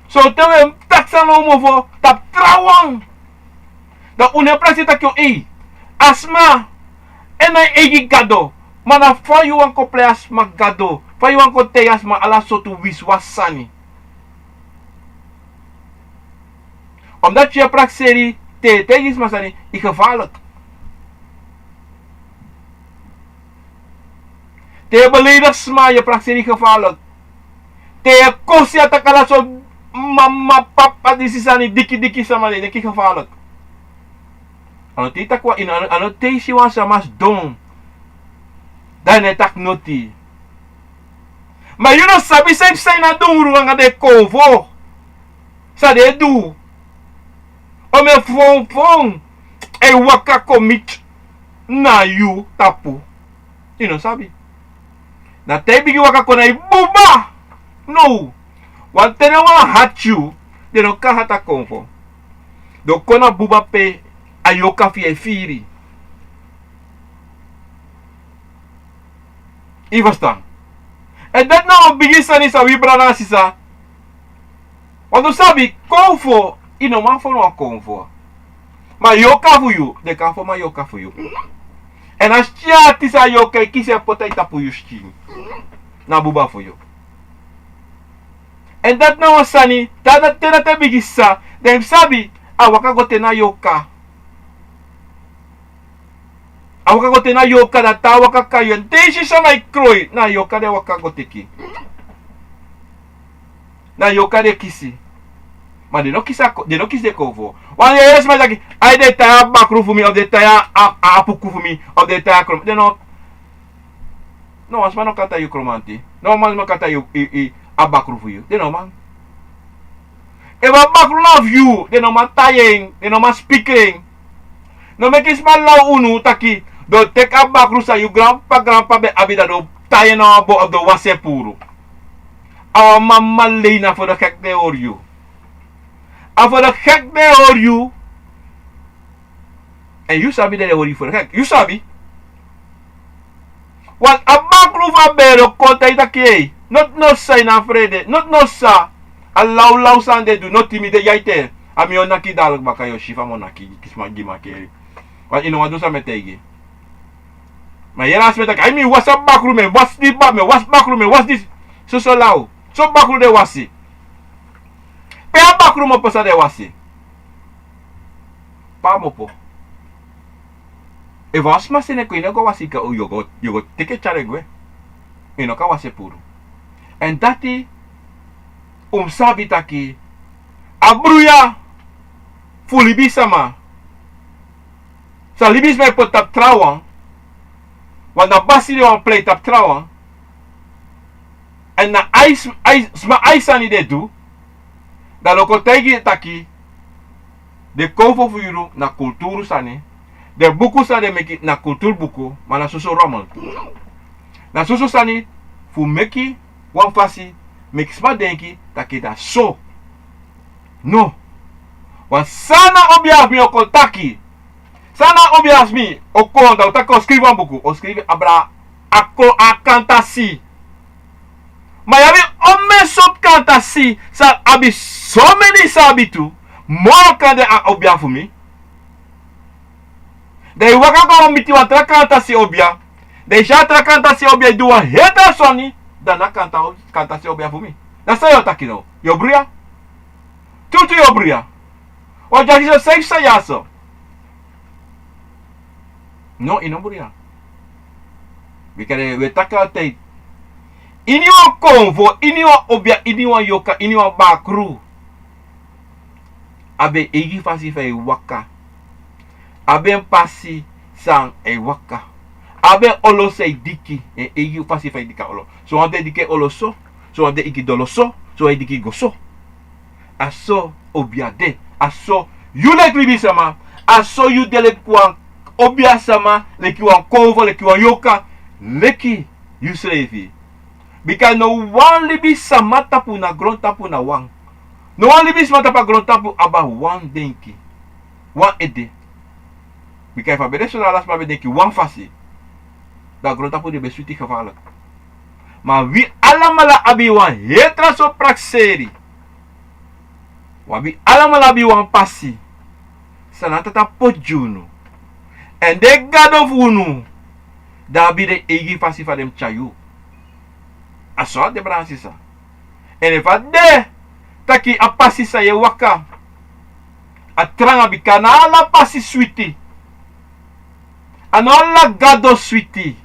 So te we taksa no omofo. Tap trawang. Da une prasi takyo asma. Enai egi gado. Mana fa you wan ko play asma gado. Fa you wan ko te asma ala sotu wiswasani. Omdat je prakseri te is masani is gevaarlijk. Te beledig sma je prakseri gevaarlijk. Te kosi atakala so mama papa disisani diki samani diki gevaarlijk. Ano tita kwa ano te si wan sa mas don. Dan etak noti. Maar you know sabi say na don uru nga de kovo. Sa de do. O me fon. E waka commit na you tapu. You know, sabi? Na te bigi waka kona i buba. No. Want te na wan hat you. De no ka hata konfo. Do kona buba pe ayoka fi e firi. I verstaan. En dat nou bigi sani sa wibra na sisa. Want do sabi konfo ino man fo no konfo. Ma yoka fu you, de kan fo ma yoka fu you. En as tia tisa yoka kise pota itapu you stin. Na buba fu you. En dat nou sani, dat te bigi sa, dem sabi a waka gote na yoka. A waka gote na yoka da ta waka kayo. Deshi sa na ikroi na yoka de waka gote ki. Na yoka de kisi. Maar de no kis de kovo. Wanneer je eens maar zegt, hij de taya bakru voor mij, of de taya apuku voor mij, of de taya krom. De no. No, als man no kata you kromanti. No, man no kata you abakru voor you. De no man. If a bakru of you, de no man tayeng, de no man speaking. No make is man lau unu taki. Do take a bakru sa you grandpa be abida do tayen no abo of the wase puro. Our mama lena for the kek de or you. En voor de gek de hoor you. En you sabi dat de hoor you voor de gek. You sabi. Want a bakru van bero konta itake. Not no say na vrede. Not no sa. A lau san de do. Not timide yaite. A mi onaki dalak baka yo shifa monaki. Kisma gima keri. Want ino wadu sa metegi. Maar je naast met elkaar. I mean, what's a bakru me? What's this bak me? What's bakru me? What's this? So lau. So bakru de wasi. Pe a bakru mo pesa de wasi. Pa mo po. E was ma se ne ko ino ko wasi ka o yogo teke charegwe. Ino ka wasi puro. En dati sabi taki abruya fulibi sama. Sa libis me po tap trawan. Wanda basi de wan play tap trawan. En na ice ani de do. Da loko tegi taki de konfo fuyuru na kulturu sani. De buku sa de meki na kultur buku. Ma na susu rommel. Na susu sani fu meki wan fasi meki sma denki taki da so. No. Wan sana obias mi okol taki. Sana obias mi okol da utaki o skrive wan buku. O skrive abra ako akantasi. Ma yabi ome sop kantasi sa abi so many sabi tu. Mo kande a obia fu mi. De waka ko miti wa tra kantasi obia. De jatra kantasi obia duwa heta soni. Dana kantasi obia fu mi. Da sa yo taki no. Yo bria. Tutu yo bria. O jaki so safe sa yaso. No ino bria. Bikare we taka te. Ini wa konvo, ini wa obia, ini wa yoka, ini wa bakru. Abe egi fasi fa e waka. Abe pasi sang e waka. Abe olo se diki e egi fasi fa dika olo. So ande dike olo so ande iki dolo so e diki go so. Aso obia de, aso you like libi sama, aso you dele kwa obia sama, leki wa konvo, leki wa yoka, leki you slave. Because no one libi sama tapu na gron tapu na wang. No one libi sama tapu gron tapu aba one denki. One ede. Because if a bede so na las ma be denki one fasi. Da gron tapu de be suiti gevaarlijk. Maar wie allemaal abi wan hetra so praxeri. Wabi allemaal abi wan passi. Sanatata pojuno. En de god of unu. Da bi de egi fasi fa dem chayu. Aso de bransisa. En if a de taki a passi sa ye waka. A tranga bi kanala passi sweetie. Anola gado sweetie.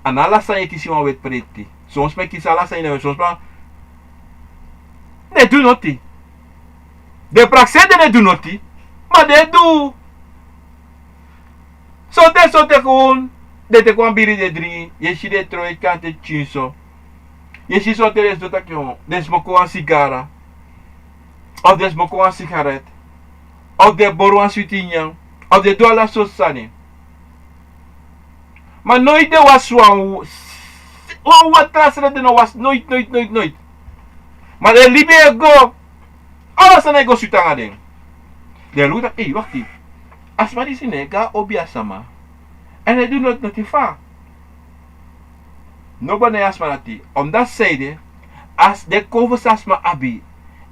Anala sa ye kisi wan wet preti. Soms me kisa la sa ye soms pa. Ne do noti. De praxede ne do noti. Ma de do. Sote gewoon. De te kwam biri de drie. Je si de troi kante chinso. Je ziet zo terecht dat je des moko een sigara. Of des moko een sigaret. Of de boru een suitinjan. Of de doa la sosani. Maar nooit de was zo. Wat trasere de no was nooit. Maar de libe go. Alles aan go suitanga ding. De lukt dat, wacht even. Als maar die sinega obia sama. En hij doet het notifa. Nobody asma nati. Om dat zijde, as de kovers asma abi,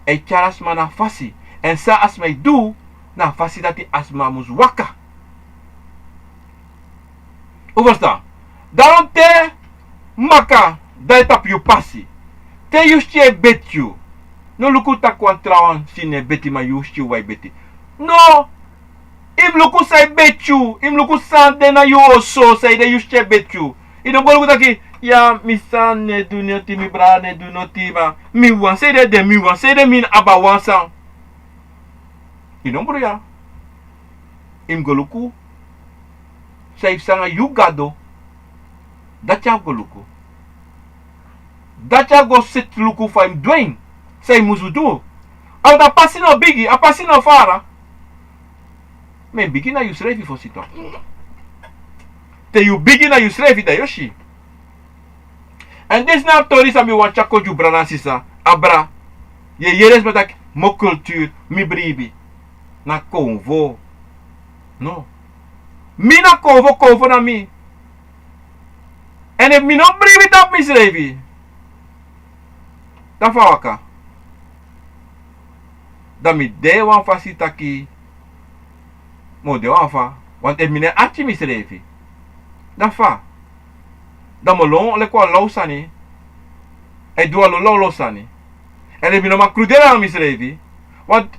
e charasma na fasi. En sa asma doe, na fasi dat die asma mus waka. Overstaan. Daarom te maka, dat op je passie. Te justje betju. No luku ta kwantrawan sine beti ma justje wai beti. No! Im luku say betju. Im luku san de na you also say de justje betju. I don't go luku ya mi san ne do noti mi bra ne do noti ma. Mi wan say de mi wan say de min aba wan san. I don't bro ya. Im go luku. Say sanga you gado. Dat ya go luku. Dat ya go sit luku for him doing. Say musu do. Al da passi no bigi, a passi no fara. Me bigi na you srevi for sito. Te you bigi na you srevi da yoshi. And this now tori sa mi wan chako ju brana sisa. Abra. Ye yeres metak mo cultuur, mi bribi. Na konvo. No. Mi na konvo na mi. En if mi no bribi tap mi srevi. Dan fawaka. Dan mi de wan fasita ki. Mo de wan fa. Want if mi ne achi mi srevi. Dan fa. Dan mo long le kwa low sani. E dua lo low sani. En if mi no ma crudera mi srevi. Want.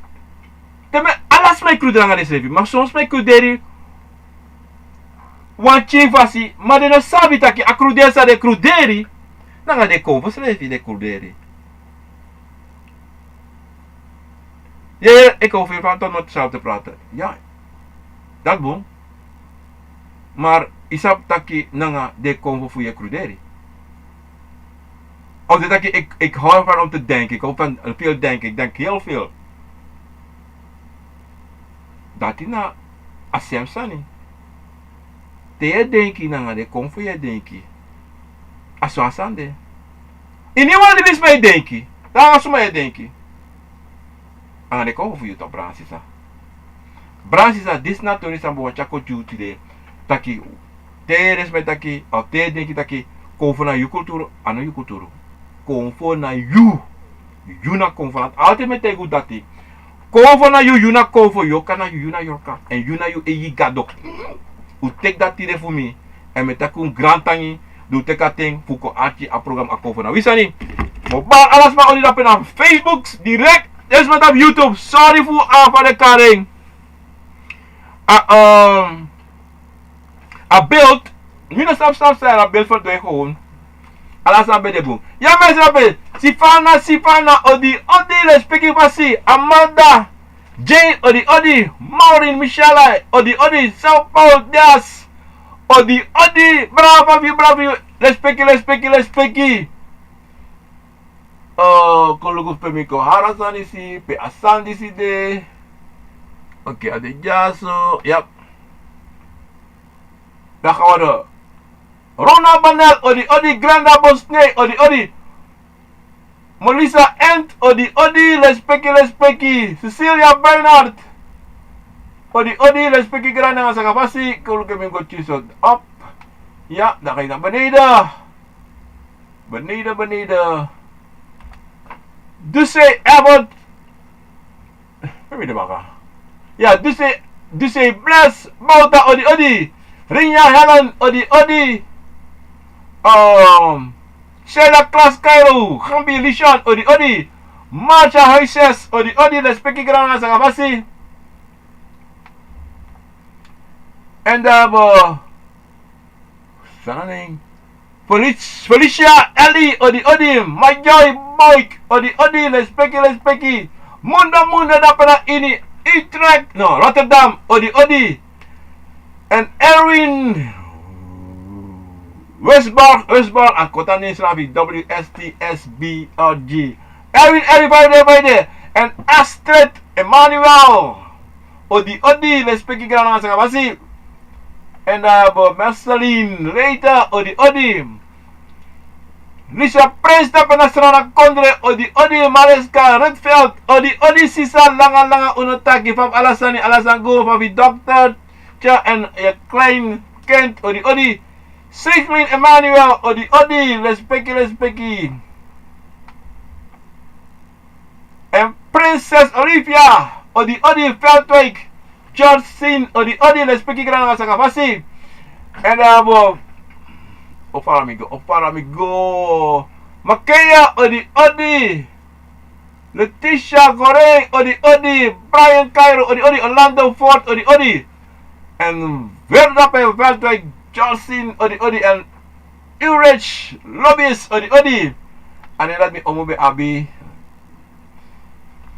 Teme alas mai crudera nga de srevi. Maar soms mai cruderi. Wan ching fasi. Maar de no sabi taki a crudesa de cruderi. Nanga de konvo srevi de cruderi. Ja, ik hoef hier van tot met zelf te praten. Ja, dat boom. Maar isap taki nanga de konvo voor je cruderi. Of dat ik hou van om te denken. Ik hou van veel denken. Ik denk heel veel. Dat is na asem sani. Te je denki nanga de konvo je denki. Aswasande. In iemand die wist mij denki. Daar als mij denki. Aan de kant voor je toch Bransisa. Bransisa, dit na tori sambo wachako juti de. Taki, te resme taki, of te denki taki, konfo na yu kulturo, ano yu kulturo. Konfo na yu. Yu na konfo na, altijd met tegu dati. Konfo na yu na konfo, yoka na yu na yoka. En yu na yu eyi gadok. U tek dat tire voor me. En met taku grand tangi, do teka ting, fuko archi a program a konfo na. Wisani, mobile alles maar only dapen aan Facebook, direct. Dit is met op YouTube. Sorry voor van de karing. A beeld. Nu stap zijn. A beeld voor twee gewoon. Alles aan bij de boom. Ja mensen op beeld. Sifana. Odi. Respectie passie. Amanda. Jane. Odi. Maureen. Michelle. Odi. Sao Paulo. Dias. Odi. Bravo. Respectie. Kolugus pe miko harasan isi, pe asan disi de. Oke, ada jaso. Yap. Dah kawada. Rona Banel, odi, Granda Bosne, odi. Melissa Ent, odi, respecti. Cecilia Bernard. Odi, respecti Granda nga sa kapasi. Kolugus miko chisod up. Ya, dah kayo na Benida. Dus say Abbott. Wie de baka? Ja, dus say bless Bauta odi. Rinya Helen odi. Sheila Klas Cairo, Gambi Lishon odi. Marcha Hoises odi. Respecti Grana sa kapasi. And Sananing. Felicia Ellie odi. Majoy Mike odi. Respecti. Munda dapat na ini. Utrecht. No, Rotterdam odi. And Erwin. Westborg, en kota Nisravi, WSTSBRG. Erwin, everybody. En Astrid, Emmanuel. Odi, respecti gran sa basi. En Marceline, Reita, Odi. Lisa Prince na penasrana kondre, Odi, Maleska, Redveld, Odi, sisa langa unotaki, Fab Alasani, Alasango, Fabi Doctor, Cha, en Klein, Kent, Odi. Sicklin Emmanuel, Odi, respecti. En Princess Olivia, Odi, Veldwijk, George Sin, Odi, respecti gran sa basi. En Oparamigo. Makaya, Odi. Letitia Goreng, Odi. Brian Cairo, Odi. Orlando Ford, Odi. En Verdape, Veldwijk, Jocelyn, Odi. En Ulrich Lobbyist, Odi. En dat mi omube abi.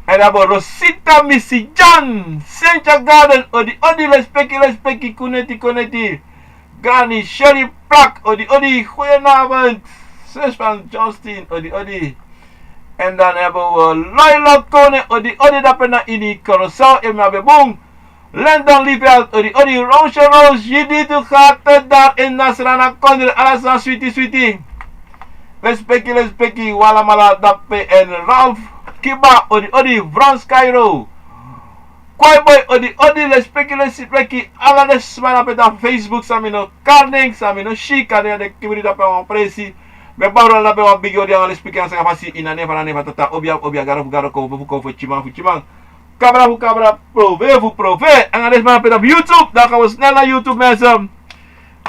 En Rosita Missy John, Central Garden, Odi. Respecti, Kuneti. Granny Sherry Plak, Odi. Goedenavond. Zus van Justin, Odi. En dan hebben we Loyal Koning, Odi. Dat ben ik in die Curaçao in mijn beboom. Landon Lieveld, Odi. Rose, je dit gaat daar in Nasrana Kondre, Alasan Sweetie. Respecti, Walamala Dappe en Ralph Kiba, Odi. Frans Cairo. Boy, Odi, respecti, alla de smana peta Facebook, samino Carning, samino Chic, ade de kibri da pe on presi. Me baro la pe on bigi odi ala speaker sa fasi inane para tata obia garo ko chimang. Cabra, prove. En dan is maar op YouTube. Dan gaan we snel naar YouTube, mensen.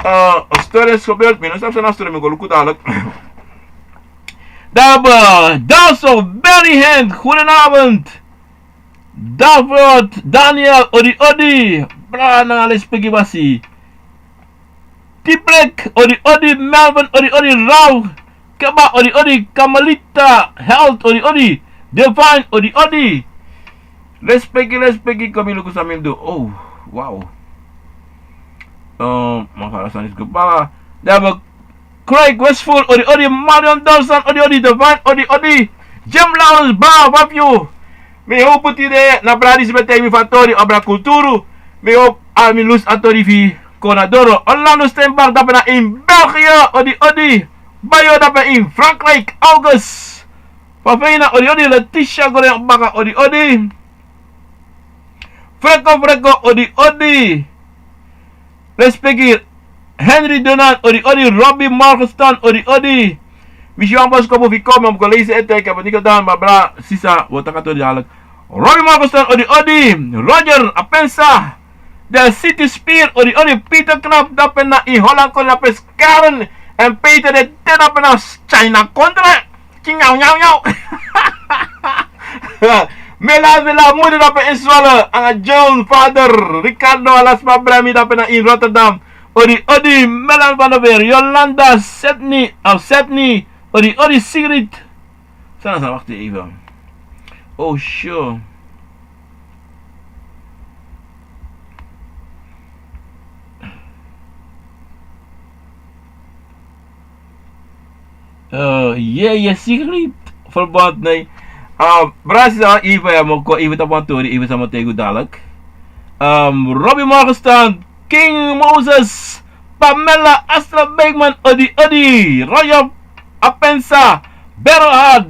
Een story is gebeurd. Minus heb ze een story, maar ik wil dadelijk. Dans of Bellyhand. Goedenavond. David, Daniel, Odi. Brana, alles pegi basi. Tiplek, Odi. Melvin, Odi. Rauw. Keba, Odi. Kamalita, Health, Odi. Divine, Odi. Respecti, kami luku samim do. Oh, wow. Makalasan is kepala. Dapat Craig Westfall, Odi. Marion Dawson, Odi. Divine, Odi. Jim Lawrence, Wap you. Me hope tide na Bradis betay mi fatori obra kulturu. Me hope mi lus atori fi Conadoro. Orlando Steenberg dapat na in België, Odi. Bayo dapat in Frankrijk, August. Pafina, Odi. Letitia Goreng baka, Odi. Franco, Odi. Respecti Henry Donat, Odi. Robbie Morgenstern, Odi. Misschien een bos komen komen om lezen en ik heb het niet gedaan, maar bra, sisa, wat ik het dadelijk. Robbie Morgenstern, Odi. Roger Apensa. De City Spear, Odi. Peter Knap, dat ben in Holland kon dat is Karen. En Peter de dat ben China contra. Nyauw. Mela, moeder dat ben in Zwolle. En John, vader. Ricardo, Alasma Brami, dat ben in Rotterdam. Odi, Melan van der Weer. Jolanda, Setni. Odi, Sigrid. Wacht even. Oh, sure. Sigrid. Verband, nee. Brasa, even, mo even tapon to, even sa Montego dadelijk. Robbie Morgenstern, King Moses, Pamela, Astra Beekman, Odi, Royal Apensa, Berhard,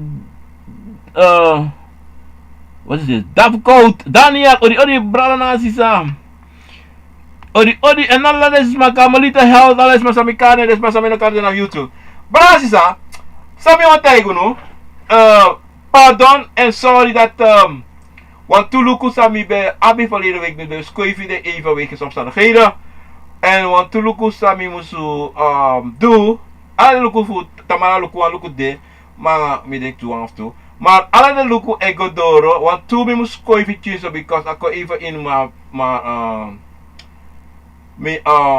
what is this? Davcoat, Daniel, Odi, Brana Sisa. Odi, en alles maar Kamalita Health, alles maar Samikane, alles maar Saminokarte na YouTube. Brana Sisa, Sami Montego no? Pardon en sorry dat want toen luku sami bij abi verleden week nu dus koeifide even wegens omstandigheden en want toen luku sami moestu do alle luku voor tamara luku de maar me denk toe of toe maar alle de luku egodoro want toen me moest koeifide because ik even in mijn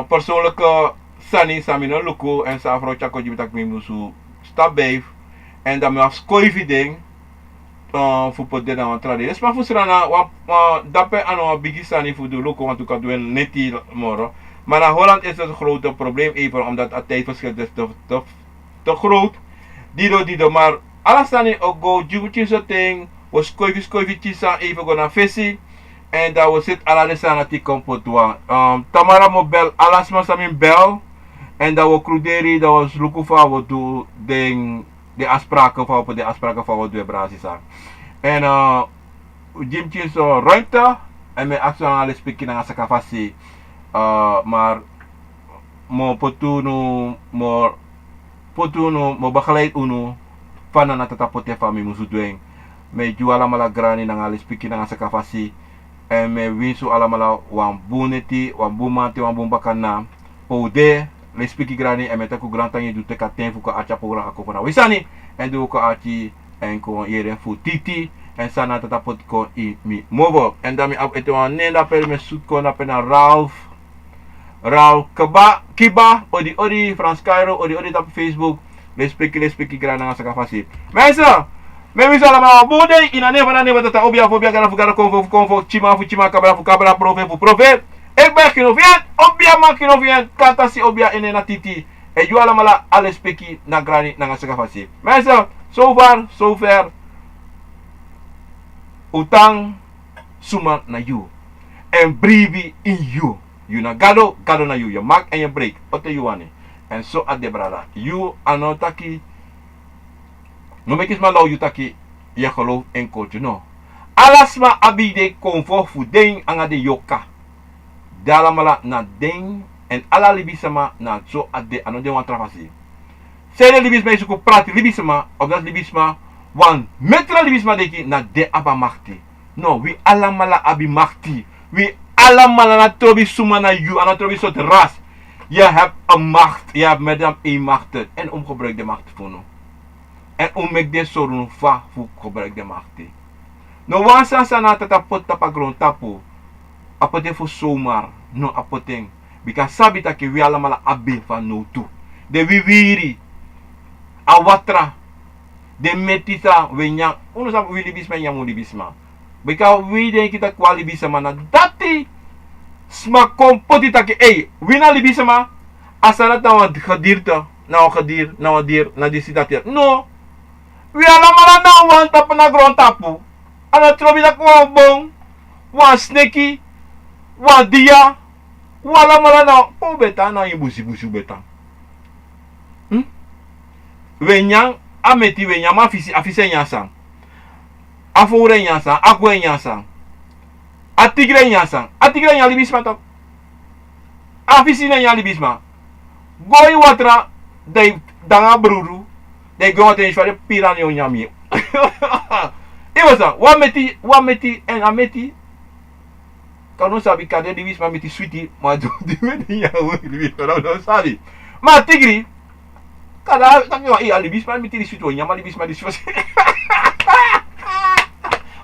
persoonlijke sani sami no luku en sa afro chako jibitak me moestu stap bij en dan me afskoeifide voor poder dan trade. Maar voor strana dape ano bigi sani voor de loko want ik kan doen neti moro. Maar naar Holland is het een grote probleem, even omdat het tijdverschil is te groot. Dido, maar alles dan in ook go, juwtjes zo ding, was koivjes even go naar visie. En dat was het alles aan het kompotua. Tamara mobel, alles maar samen bel. En dat we cruderi, dat was lukufa, we doen de afspraken van wat we Brazil zijn. En Jimtjes ruimte. En mijn actie spreken naar Sakafasi. Maar mo potuno mo begeleid uno van na tatapote fami musu doing. Me ju alamala grani na ngali speaking na Sakafasi. En me winsu alamala wan buneti, wan bumante, wan bumbakana. Pode le speaking grani en me taku grantangi du teka tempo ko acha pora ako na wisani. En do ko achi en ko yere fu titi. En sana tatapot ko i mi movo. En dami ap ito an nenda per me sut ko na pena Ralph Kiba, odi Frans Cairo, odi tap Facebook. Les speki grana nga Sakafasi. Mensen, me wisa la ma bode ina neva tata obia fobia gara fu gara konfo chima kabra profe. Ik ben kinovien, obia ma kinovien, kata si obia ene na titi. E ju ala mala ale speki na grani nga Sakafasi. Mensen, so ver. Utang suma na you. En brivi in you. You na gado na you. Je maak en je break. Ote you ane. En so at de brada. You ano taki. No mekis ma lau you taki. Je geloof en culture. No. Alasma abide konvo fu ding anga de yoka. Dalamala na ding. En ala libisama na so at de ano de wan trafasi. Sede libisma is ook prati libisma. Of dat libisma. Want metra libisma deki na de abamachti. No, we alamala abimachti. We alamala na trobi suma na you. En na trobi soort ras. Je hebt een macht. Je hebt met hem een macht. En gebruik de macht voor nu. En mek de sorun fa voor gebruik de macht. No wansan sana tatapot tapagron tapu. Apote voor zomaar. No apoteng. Because sabi taki we alamala abi van no tu. De wiri. Awatra. De metisa we nyang. Uno sabi we libisma nyang libisma. Because we den kita kwa libisma na dati. Sma kompoti taki. Ey, we na libisma. Asanat na wa gedirte. Na wa dir. Na disitatir. No. We alamala na wan tap na gron tapu. Ana trobi na kwa bong. Wan sneki. Wan dia. Wala mala na. O beta na busi beta. We nyang. Ameti we nyama afise nyasan. Afure nyasan, akwe nyasan. Atigre nyasan. Atigre nyali bisma tok. Afisi na nyali bisma. Goi watra dai danga bruru. Dai gote shware pirani o nyami. Iwasa, wa meti en ameti. Kanu sabi kade di bisma meti sweetie, ma do di meti nyawo di bisma no sabi. Ma tigri kada taki wa alibisma mi tiri suito nyama alibisma di suasi.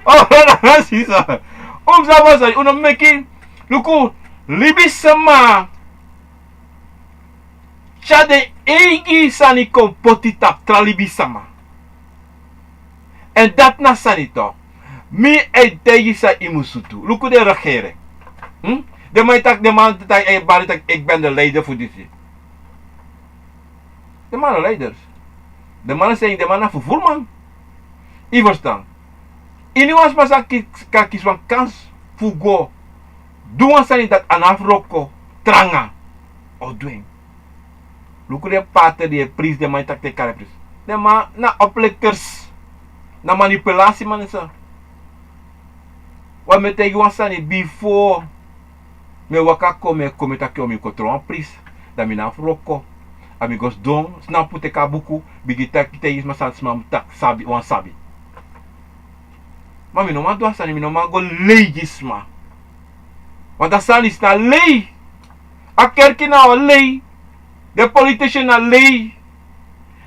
Oh na sisa. Sama sa uno meki luku libisma. Chade egi sani kompotita tralibisma. En dat na sanito. Mi tegi sa imusutu. Luku de regering. De man tak ik ben de leider voor dit. De mannen leiders. De mannen zijn de mannen voor voerman. I verstaan. Ini was pas kakis van kans fugo. Doan zijn dat anafroko tranga. O doen. Luku de pater die prijs de man tak te karepris. De man na oplekkers. Na manipulatie man is. Wat me tegen was zijn before me waka come takio me control prijs. Dat me na afroko. Amigos don, snap pute kabuku, bigita kita is masat tak sabi wan sabi. Mami no mando asani mi no mango legisma. Want asani is na lei. A kerki na lei. De politician na lei.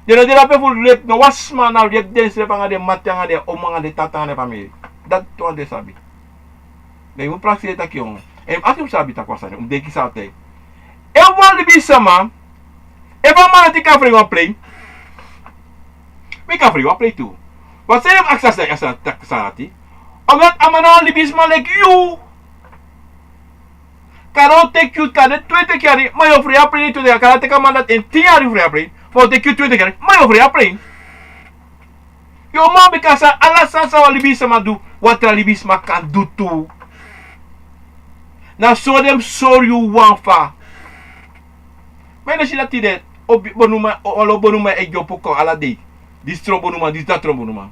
De na dira pe full rep no wasma na rep dance rep anga de matanga de omanga de tatanga de family. Dat to de sabi. De mo praksi ta kion. Akim sabi ta kwasani, deki sa te. E wali bisama. If a man think I free one play, we can free one play too. But say them access like a sanity. I'm not a man only bisman like you. Karo take you kade 20 kari, maar je free april to de kara teka mandat in 10 jaar free april. For take you 20 kari, maar je free april. Yo man bekasa ala sansa wa libisa ma do wat tra libis ma kan do too. Na so dem sorry you wan fa. Maar als je dat idee bonuma olo bonuma e jopoko ala de. Dis tro bonuma, dis dat tro bonuma.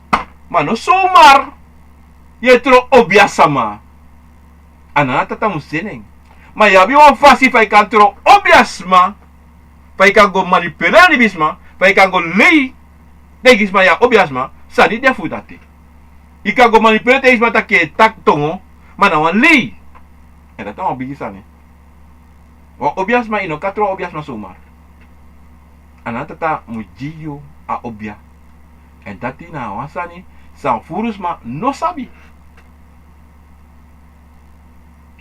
Maar no zomaar je tro obiasama. Ana tata museneng. Maar ja, bi wan fasi fa kan tro obiasma. Fa kan go manipuleer libisma, fa kan go lei. Degis ma ya obiasma. Sadi dia futati. Ika go manipulate is mata ke tak tongo, mana wan lei. En dat dan bigi sane. Wa obias ma ino katro obias ma sumar. Anata ta mujiyo a obia. En dati na wasani san furus ma no sabi.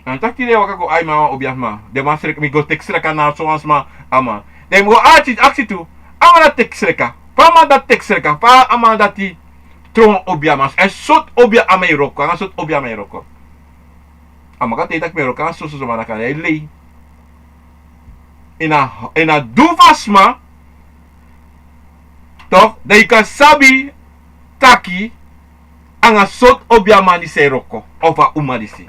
En takti de wakako ai ma obias ma. De ma srek mi go teksreka na soans ma ama. De mo aksi tu. Ama teksreka. Pama dat teksreka. Pa ama dati tron obia mas. En sot obia amei roko. Kan sot obia amei roko. Amaka te tak mero kan so manaka lei. Ina duvasma. Toch? Dat je kan sabi taki anga sot obia mani se roko. Of a umadisi.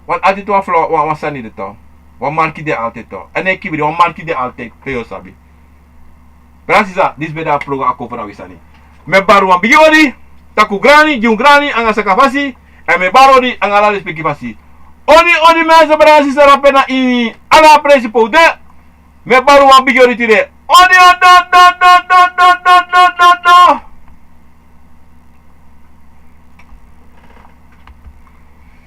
Want altijd wa flo wa sani de to. Wa marki de altijd to. En ik kibiri wa marki de altijd teo sabi. Precisa, dis beda proga ako para wisani. Me baru wan bigi wadi, taku grani, jiun grani, anga sakafasi, en me baru di anga la respeki fasi. Oni mensen brasi sarapena ini, ala principo de, me baru wan bigi wadi tide. Oni do.